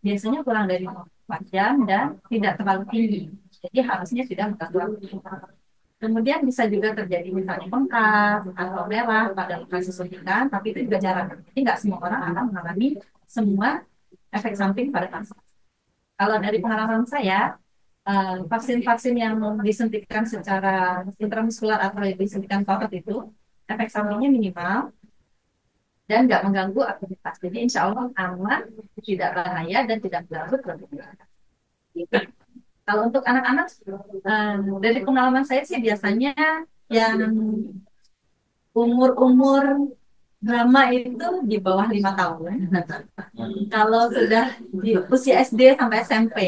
biasanya kurang dari 4 jam dan tidak terlalu tinggi. Jadi harusnya tidak mengganggu aktivitas. Kemudian bisa juga terjadi misalnya bengkak atau merah pada lokasi suntikan, tapi itu juga jarang. Jadi nggak semua orang akan mengalami semua efek samping pada vaksin. Kalau dari pengalaman saya, vaksin-vaksin yang disuntikan secara intramuskular atau disuntikan paket itu, efek sampingnya minimal dan nggak mengganggu aktivitas. Jadi insya Allah aman, tidak bahaya dan tidak mengganggu produktivitas. Gitu. Kalau untuk anak-anak, dari pengalaman saya sih biasanya yang umur-umur drama itu di bawah 5 tahun. Kalau sudah di usia SD sampai SMP,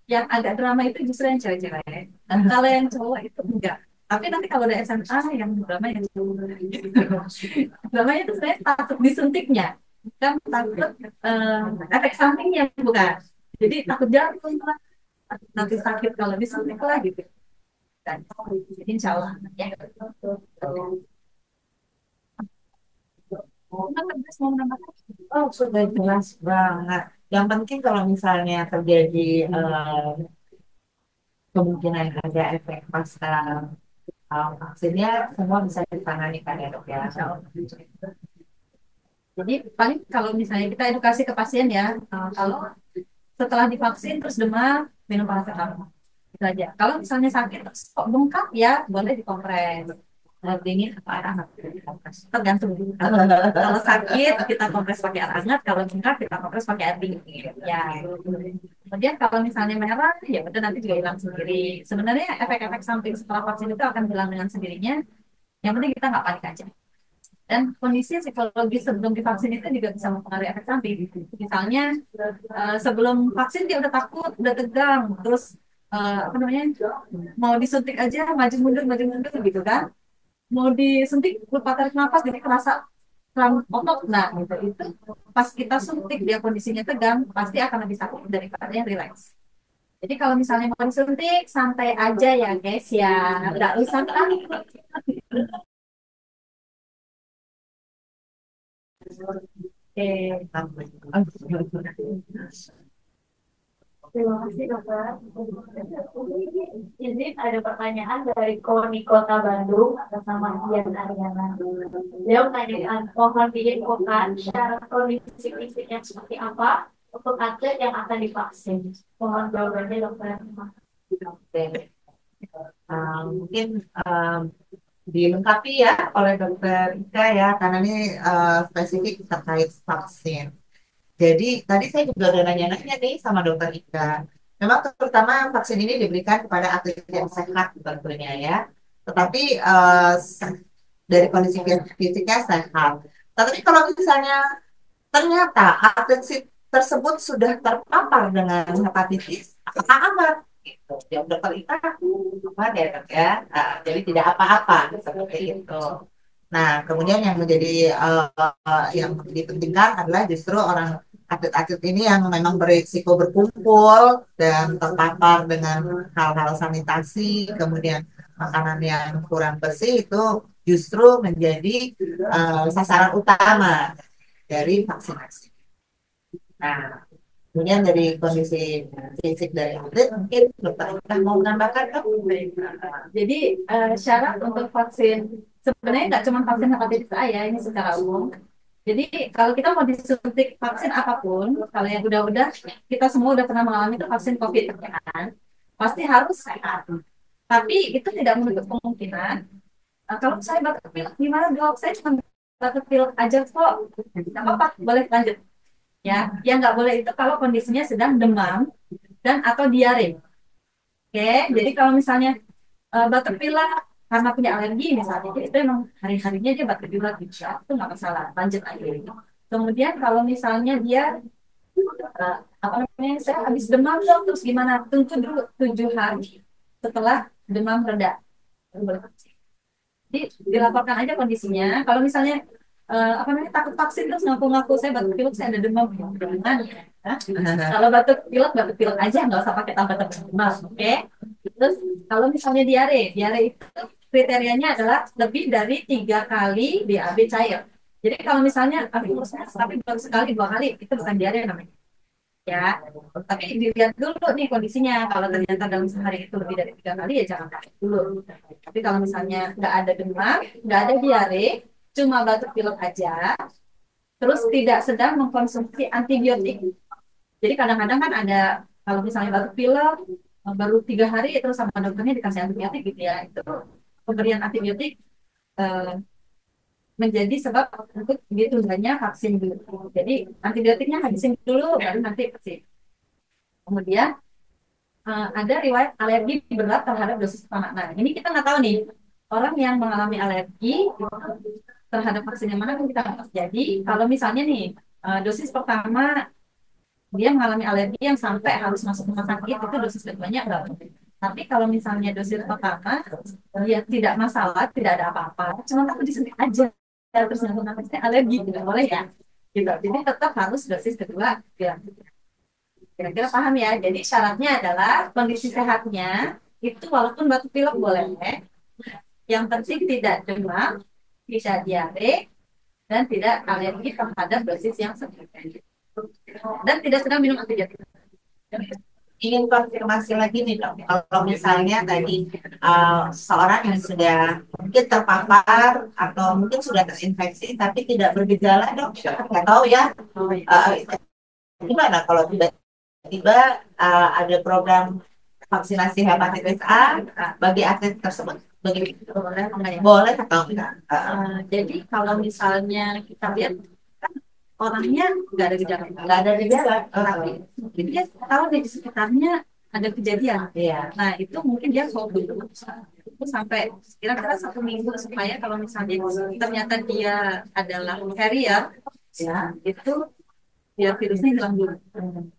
yang agak drama itu justru yang cewek-cewek. Dan kalau yang cowok itu enggak. Tapi nanti kalau udah SMA yang drama yang dramanya itu sebenarnya takut disuntiknya, bukan takut efek sampingnya bukan. Jadi takut jantung lah, nanti sakit kalau disuntik lah gitu. Dan insya Allah ya. Oh, sudah jelas banget. Yang penting kalau misalnya terjadi kemungkinan ada efek pasca vaksinnya, semua bisa ditangani kan ya dok ya. Jadi paling kalau misalnya kita edukasi ke pasien ya, kalau setelah divaksin terus demam, minum paracetamol. Itu aja. Kalau misalnya sakit terus kok bengkak ya boleh dikompres. Dingin atau air hangat dikompres. Tergantung. Kalau sakit kita kompres pakai air hangat, kalau bengkak kita kompres pakai air dingin. Ya. Kemudian kalau misalnya merah, ya udah nanti juga hilang sendiri. Sebenarnya efek-efek samping setelah vaksin itu akan hilang dengan sendirinya. Yang penting kita nggak panik aja. Dan kondisi psikologi sebelum divaksin itu juga bisa mempengaruhi efek samping. Misalnya sebelum vaksin dia udah takut, udah tegang, terus apa namanya mau disuntik aja maju mundur gitu kan. Mau disuntik lupa tarik nafas jadi kerasa kram otot. Nah itu pas kita suntik dia kondisinya tegang pasti akan lebih sakit daripada yang rileks. Jadi kalau misalnya mau disuntik santai aja ya guys ya, nggak usah takut. Terima kasih dokter. Jadi ada pertanyaan dari Koni Kota Bandung atas nama Dian Ariana. Beliau menanyakan mohon diinfokan syarat kondisi fisiknya seperti apa untuk atlet yang akan divaksin. Mohon jawabannya dokter. Oke. Mungkin dilengkapi ya oleh dokter Ika ya, karena ini spesifik terkait vaksin. Jadi tadi saya juga udah nanya-nanya nih sama dokter Ika. Memang terutama vaksin ini diberikan kepada atlet yang sehat tentunya ya. Tetapi dari kondisi fisiknya sehat. Tapi kalau misalnya ternyata atlet tersebut sudah terpapar dengan hepatitis, apakah aman? Gitu. Jawab dokter Ika, apa ya dok ya? Jadi tidak apa-apa seperti itu. Nah, kemudian yang menjadi yang dipentingkan adalah justru orang atlet-atlet ini yang memang berisiko berkumpul dan terpapar dengan hal-hal sanitasi, kemudian makanan yang kurang bersih itu justru menjadi sasaran utama dari vaksinasi. Nah, kemudian dari kondisi fisik dari atlet, mungkin dokter Ika mau menambahkan dok? Jadi syarat untuk vaksin sebenarnya nggak cuma vaksin hepatitis A ya, ini secara umum. Jadi kalau kita mau disuntik vaksin apapun, kalau yang udah kita semua udah pernah mengalami itu vaksin COVID kan, pasti harus sehat. Tapi itu tidak menutup kemungkinan. Kalau saya batuk pilek gimana dok? Saya cuma batuk pilek aja kok. Tidak apa-apa, boleh lanjut. Ya, yang nggak boleh itu kalau kondisinya sedang demam dan atau diare. Oke, jadi kalau misalnya batuk pilek karena punya alergi misalnya, jadi itu emang hari-harinya dia batuk pilek gitu ya, itu nggak masalah, lanjut aja. Kemudian kalau misalnya dia apa namanya, saya habis demam dong, terus gimana? Tunggu dulu 7 hari setelah demam reda. Jadi dilaporkan aja kondisinya. Kalau misalnya apa namanya takut vaksin terus ngaku-ngaku saya batuk pilek, saya ada demam, jangan ya. Kalau batuk pilek aja, nggak usah pakai tambah-tambah demam, oke? Terus kalau misalnya diare, diare itu kriterianya adalah lebih dari 3 kali BAB cair. Jadi kalau misalnya aku tapi baru sekali 2 kali itu bukan diare namanya. Ya, tapi dilihat dulu nih kondisinya. Kalau ternyata dalam sehari itu lebih dari 3 kali ya jangan pakai dulu. Tapi kalau misalnya nggak ada demam, nggak ada diare, cuma batuk pilek aja, terus tidak sedang mengkonsumsi antibiotik. Jadi kadang-kadang kan ada kalau misalnya batuk pilek baru 3 hari terus sama dokternya dikasih antibiotik gitu ya, itu pemberian antibiotik eh, menjadi sebab untuk ditundanya vaksin dulu. Jadi antibiotiknya habisin dulu baru nanti vaksin. Kemudian ada riwayat alergi berat terhadap dosis pertama. Nah, ini kita nggak tahu nih orang yang mengalami alergi terhadap vaksin yang mana kan kita nggak tahu. Jadi kalau misalnya nih dosis pertama dia mengalami alergi yang sampai harus masuk rumah sakit, itu dosis keduanya enggak. Tapi kalau misalnya dosis pertama dia tidak masalah, tidak ada apa-apa, cuma takut disuntik aja, terus nafasnya alergi, tidak boleh ya. Gitu. Jadi tetap harus dosis kedua dilanjutkan. Kira-kira paham ya? Jadi syaratnya adalah kondisi sehatnya itu walaupun batuk pilek boleh, yang penting tidak demam, tidak diare, dan tidak alergi terhadap dosis yang sebelumnya. Dan tidak sedang minum antibiotik. Ingin konfirmasi lagi nih dok, kalau misalnya tadi seorang yang sudah mungkin terpapar atau mungkin sudah terinfeksi tapi tidak bergejala dok, nggak tahu ya, gimana kalau tiba-tiba ada program vaksinasi hepatitis A bagi atlet tersebut, boleh atau enggak? Jadi kalau misalnya kita lihat orangnya nggak ada gejala, tapi dia tahu di sekitarnya ada kejadian. Iya. Nah itu mungkin dia hold dulu itu sampai kira-kira 1 minggu supaya kalau misalnya ternyata dia adalah carrier, ya itu biar virusnya hilang dulu.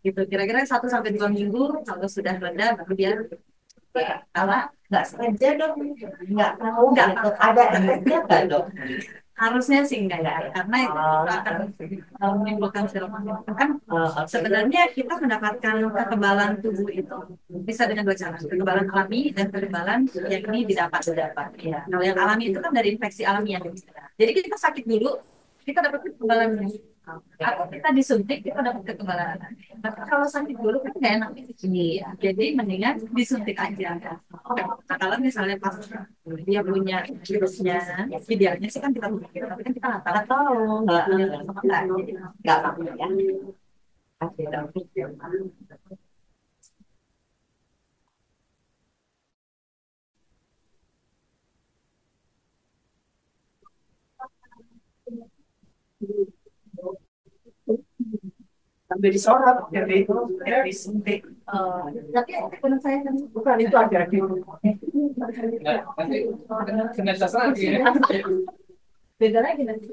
Gitu kira-kira 1 sampai 2 minggu kalau sudah reda baru dia kalah. Nggak sengaja dong, nggak tahu nggak ada efeknya nggak dok? Harusnya sih enggak ya, karena itu akan menimbulkan serangan. Kan sebenarnya kita mendapatkan kekebalan tubuh itu bisa dengan 2 cara, kekebalan alami dan kekebalan yang ini didapat. Ya. Kalau yang alami itu kan dari infeksi alamiah. Jadi kita sakit dulu, kita dapat kekebalannya. Atau kita disuntik, kita dapat kekebalan. Tapi kalau sakit dulu kan nggak enak. Jadi mendingan disuntik aja. Nah, kalau misalnya pas dia punya virusnya, idealnya sih kan kita suntik, tapi kan kita nggak tahu nggak Nggak apa ya. Oke, dok. Sambil disorot dari itu disuntik. tapi menurut saya kan Bukan itu ada di kena sasaran lagi ya. beda lagi nanti.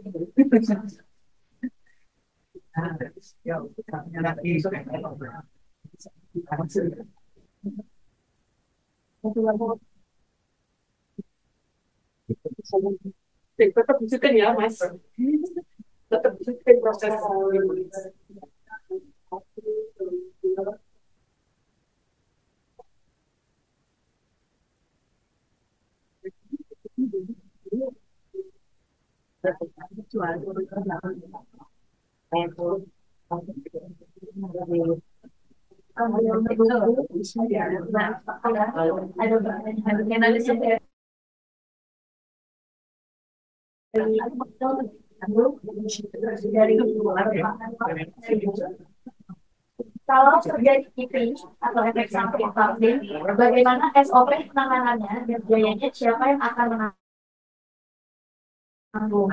Tetap disiplin ya mas, tetap disiplin proses. Kalau terjadi kipi atau efek samping vaksin, bagaimana SOP penanganannya dan biayanya siapa yang akan menanggung?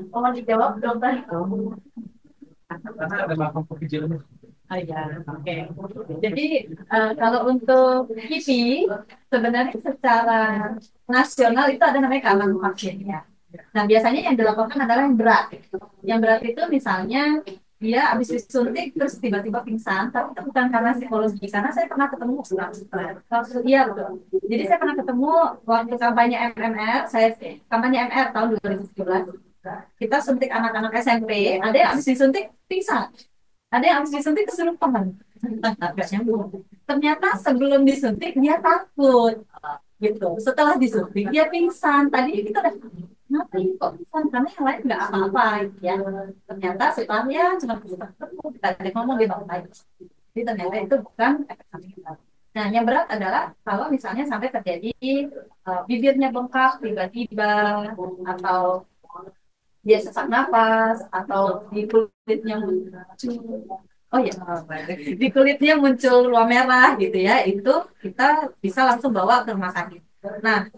Mohon dijawab dokter. Oh ya, oke. Jadi kalau untuk KIPI sebenarnya secara nasional itu ada namanya keamanan vaksin ya. Nah biasanya yang dilakukan adalah yang berat. Yang berat itu misalnya dia habis disuntik terus tiba-tiba pingsan, tapi itu bukan karena psikologi, karena saya pernah ketemu iya betul. Jadi saya pernah ketemu waktu kampanye MMR, saya kampanye MR tahun 2017. Kita suntik anak-anak SMP, ada yang habis disuntik pingsan, ada yang habis disuntik kesurupan. Nggak nyambung. Ternyata sebelum disuntik dia takut, gitu. Setelah disuntik dia pingsan. Tadi kita udah ngapain kok pingsan, karena yang lain nggak apa-apa, gitu ya. Ternyata setelahnya cuma ketemu, kita ada ngomong di bawah aja. Jadi ternyata itu bukan efek samping. Nah, yang berat adalah kalau misalnya sampai terjadi bibirnya bengkak tiba-tiba, atau dia sesak nafas, atau di kulitnya muncul, oh ya, di kulitnya muncul ruam merah gitu ya, itu kita bisa langsung bawa ke rumah sakit. Nah,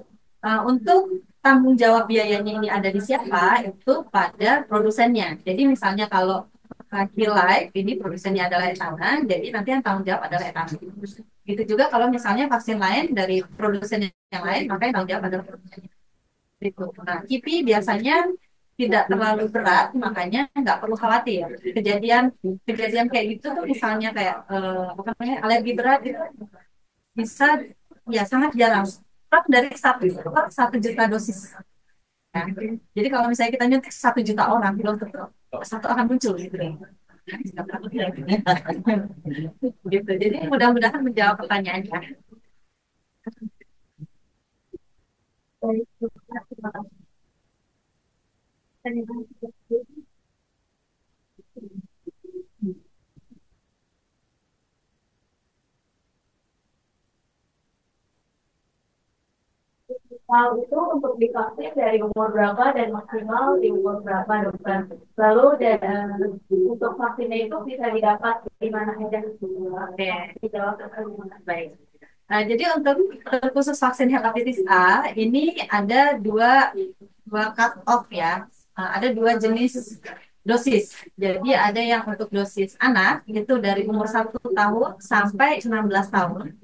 untuk tanggung jawab biayanya ini ada di siapa? Itu pada produsennya. Jadi misalnya kalau Life ini produsennya adalah Etana, jadi nanti yang tanggung jawab adalah Etana. Gitu juga kalau misalnya vaksin lain dari produsen yang lain, maka yang tanggung jawab adalah produsennya. Gitu. Nah, KIPI biasanya tidak terlalu berat, makanya nggak perlu khawatir. Kejadian kejadian kayak gitu tuh misalnya kayak apa namanya alergi berat itu bisa ya sangat jarang. Kan dari 1 juta dosis. Ya. Jadi kalau misalnya kita nyuntik 1 juta orang, belum tentu satu akan muncul gitu. Gitu. Jadi mudah-mudahan menjawab pertanyaannya. Hal itu untuk divaksin dari umur berapa dan maksimal di umur berapa, dokter? Lalu untuk vaksinnya itu bisa didapat di mana aja? Oke, dijawab baik. Nah, jadi untuk khusus vaksin hepatitis A ini ada dua cut off ya. Ada 2 jenis dosis. Jadi ada yang untuk dosis anak itu dari umur 1 tahun sampai 16 tahun.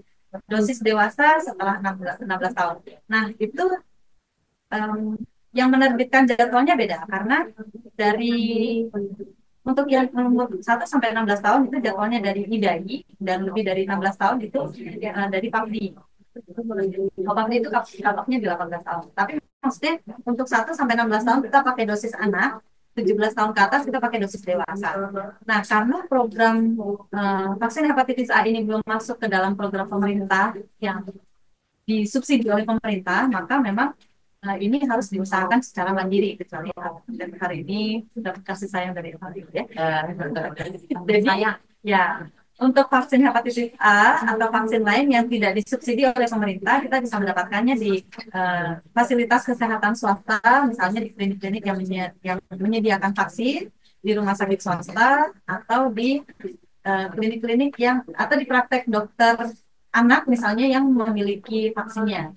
Dosis dewasa setelah 16 tahun. Nah, itu yang menerbitkan jadwalnya beda karena dari untuk yang umur 1 sampai 16 tahun itu jadwalnya dari IDAI, dan lebih dari 16 tahun itu dari PAPDI. Kalau PAPDI itu katoknya di 18 tahun. Tapi maksudnya untuk 1 sampai 16 tahun kita pakai dosis anak, 17 tahun ke atas kita pakai dosis dewasa. Nah, karena program vaksin hepatitis A ini belum masuk ke dalam program pemerintah yang disubsidi oleh pemerintah, maka memang ini harus diusahakan secara mandiri, kecuali dan hari ini sudah kasih sayang dari hari ya. Jadi ya untuk vaksin hepatitis A atau vaksin lain yang tidak disubsidi oleh pemerintah, kita bisa mendapatkannya di fasilitas kesehatan swasta, misalnya di klinik-klinik yang menyediakan vaksin, di rumah sakit swasta, atau di klinik-klinik yang atau di praktek dokter anak misalnya yang memiliki vaksinnya.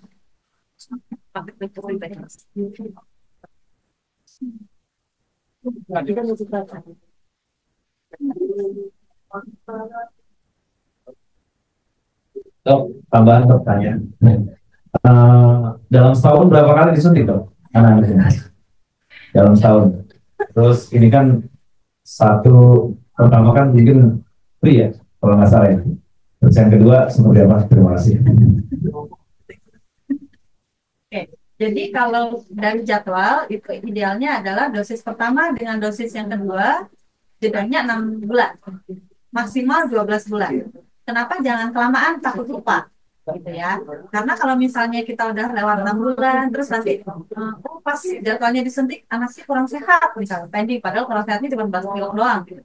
Dok, tambahan pertanyaan. Dalam setahun berapa kali disuntik, dok? Anak-anak dalam setahun. Terus ini kan satu pertama kan mungkin free ya, kalau nggak salah ya. Terus yang kedua seperti apa? Terima kasih. Oke, jadi kalau dari jadwal itu idealnya adalah dosis pertama dengan dosis yang kedua jedanya 6 bulan, maksimal 12 bulan. Kenapa jangan kelamaan, takut lupa gitu ya? Karena kalau misalnya kita udah lewat 6 bulan terus nanti pas jadwalnya disuntik anaknya kurang sehat misalnya pending, padahal kurang sehatnya cuma batuk pilek doang gitu.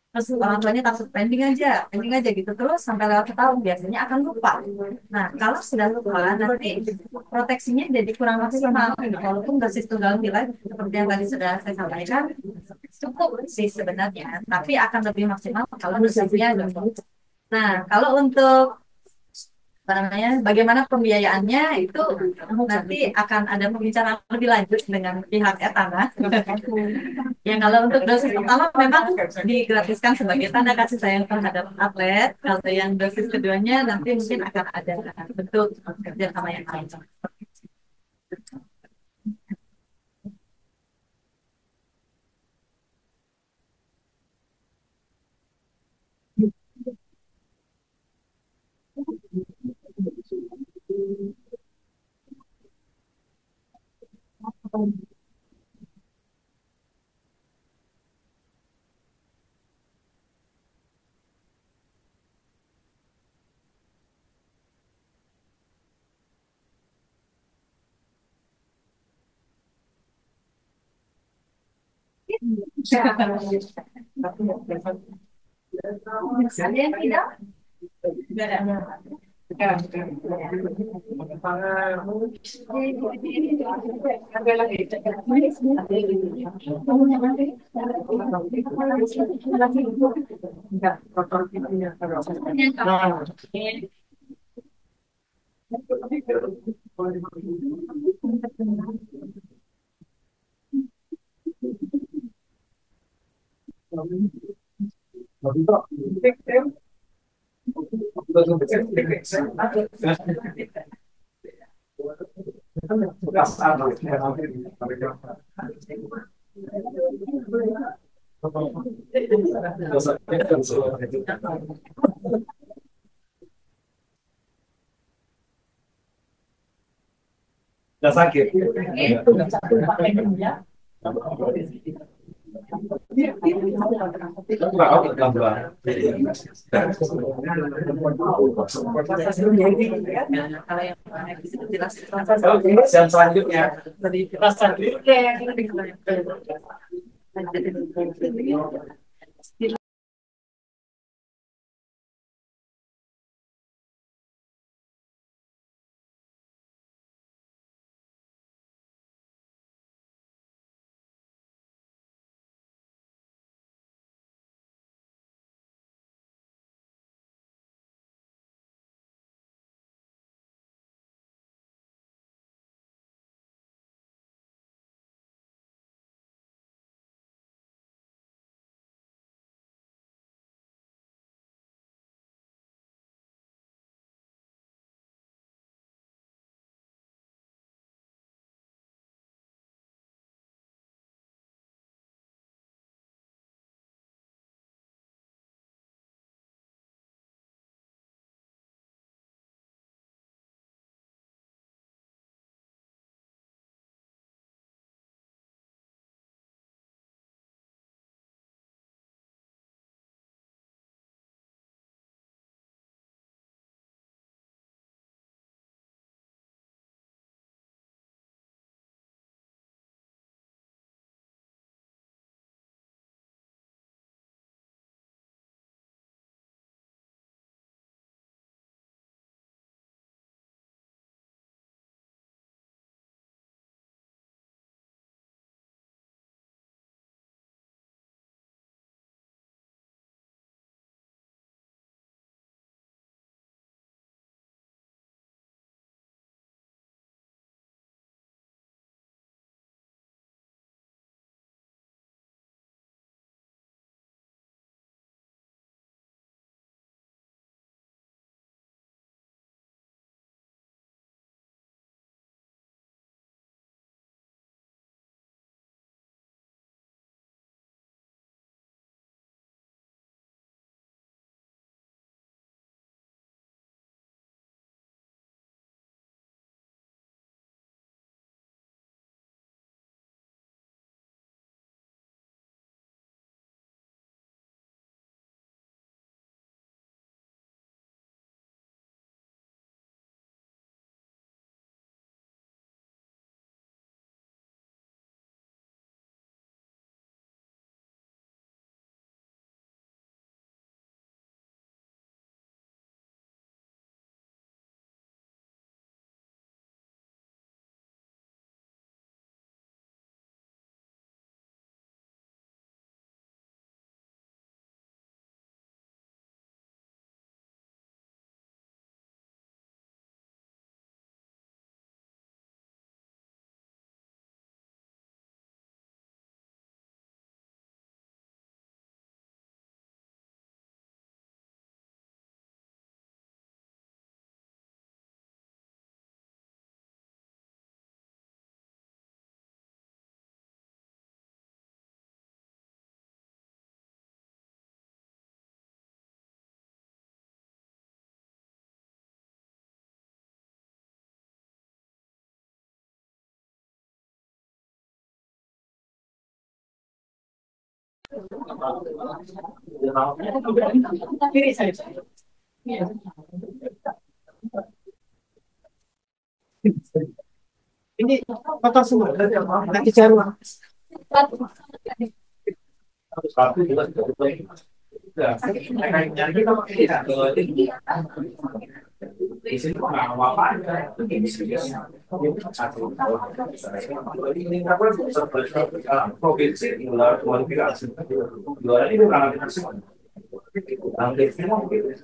Terus orang tuanya takut pending aja gitu terus sampai lewat setahun biasanya akan lupa. Nah, kalau sudah lupa nanti proteksinya jadi kurang maksimal. Walaupun dosis tunggal nilai seperti yang tadi sudah saya sampaikan cukup sih sebenarnya, tapi akan lebih maksimal kalau dosisnya lebih. Nah, kalau untuk apa namanya, bagaimana pembiayaannya itu nanti akan ada pembicaraan lebih lanjut dengan pihak Etana. Ya, kalau untuk dosis pertama memang digratiskan sebagai tanda kasih sayang terhadap atlet. Kalau yang dosis keduanya nanti mungkin akan ada bentuk kerjasama yang lain. Ada yang tidak? Udah sakit. Yang selanjutnya dari kita selanjutnya. Kiri saya. Iya. Ini kotor semua. Nanti cari. Satu juga sudah. Ya, nyari kita di sini kok nggak apa-apa aja. Ini serius. Satu. Ini apa? Provinsi mulai kualifikasi. Juara ini berangkat dari semua. Hampir semua gitu.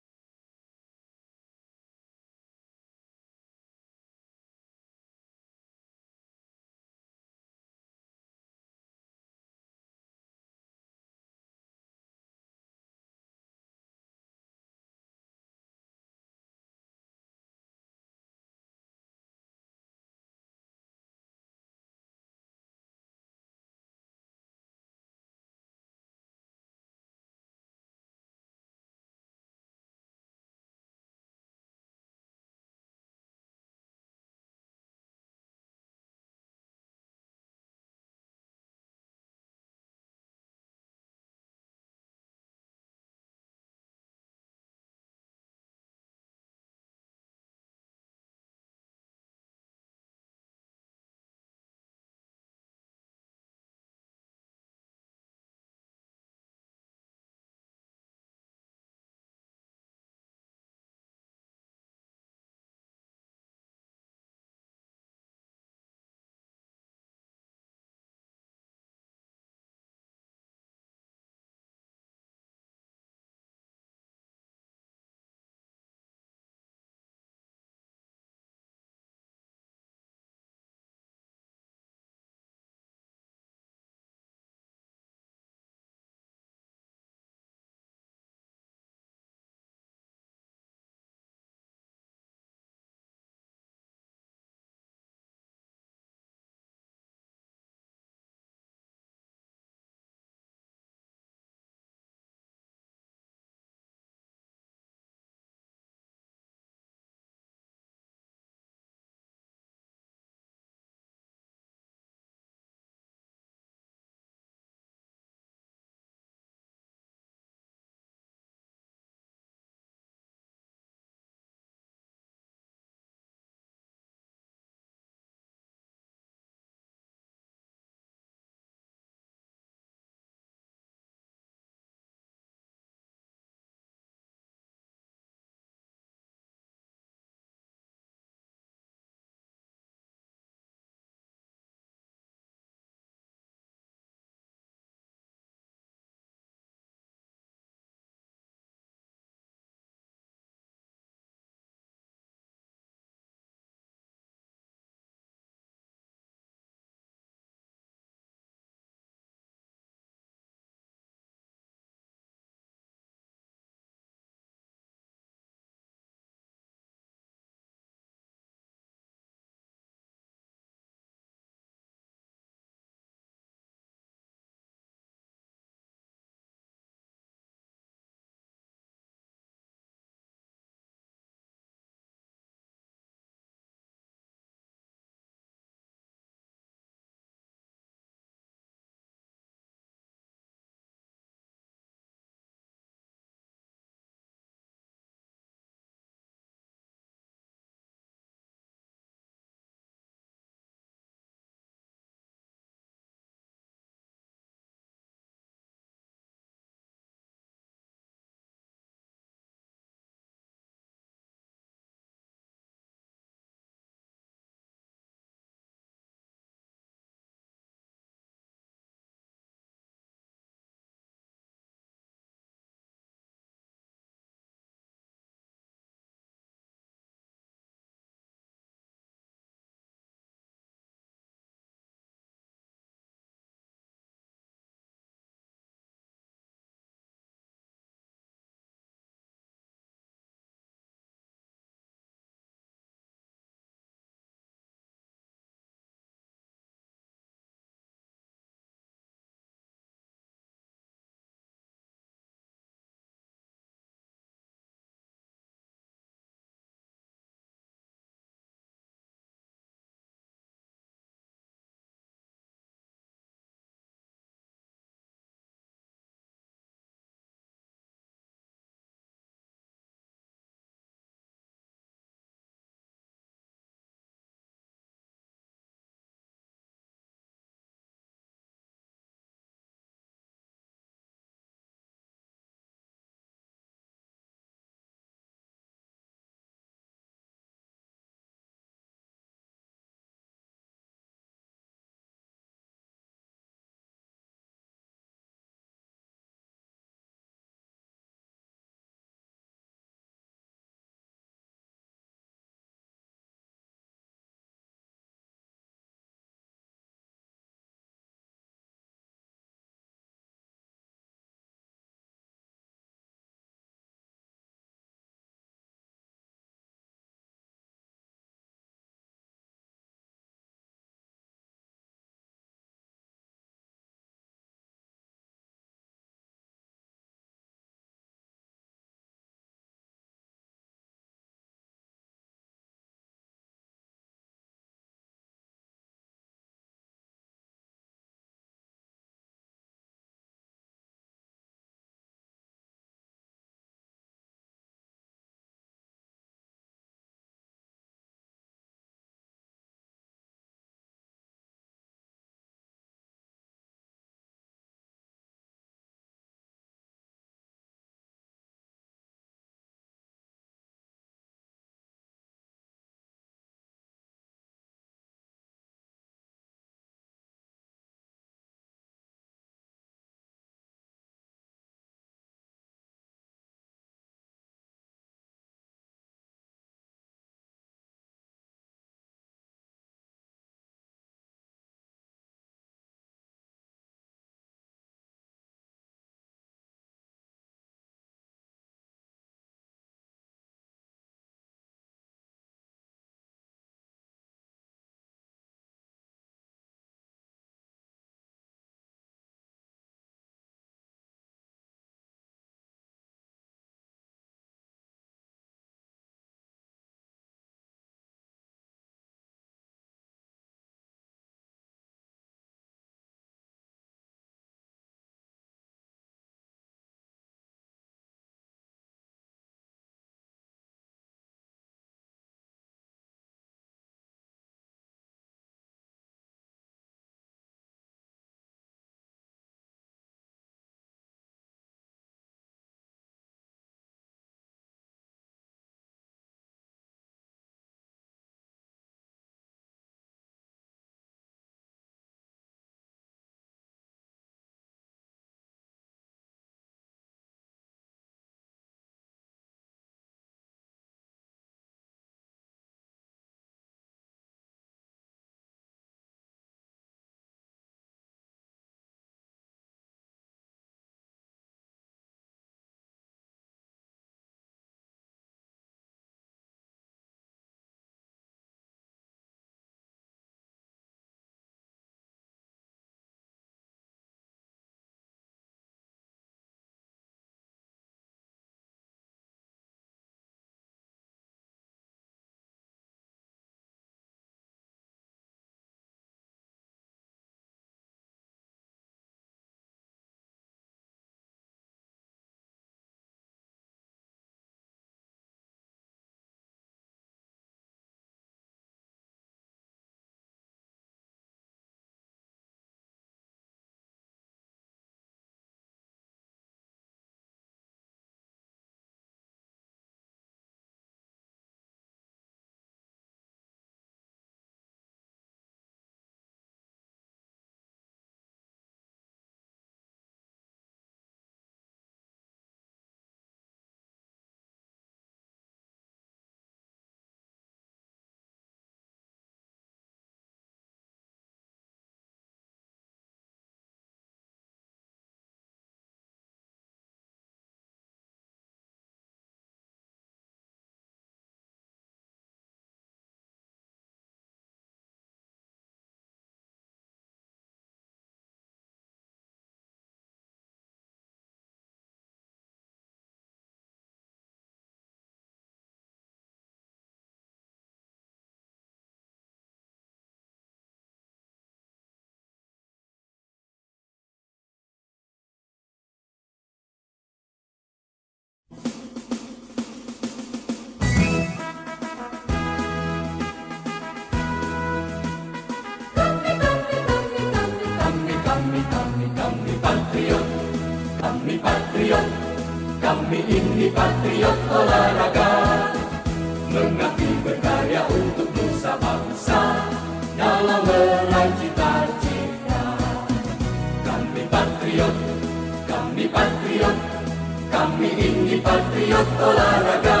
patriot olahraga,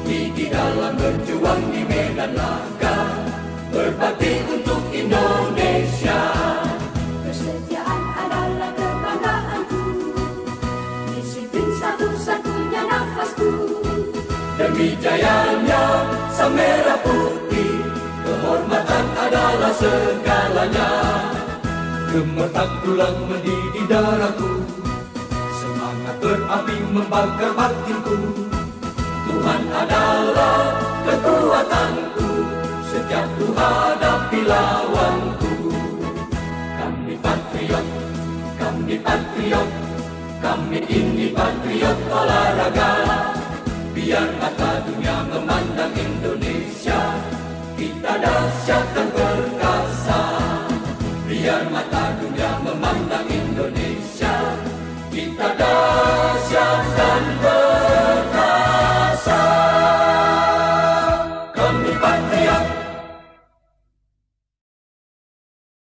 gigi dalam berjuang di medan laga, berbakti untuk Indonesia. Kesetiaan adalah kebanggaanku, disiplin satu-satunya nafasku. Demi jayanya sang merah putih, kehormatan adalah segalanya. Gemetar tulang mendidih darahku, semangat berapi membakar batinku. Tuhan adalah kekuatanku, setiap ku hadapi lawanku. Kami patriot, kami patriot, kami ini patriot olahraga. Biar mata dunia memandang Indonesia, kita dahsyat dan perkasa. Biar mata dunia memandang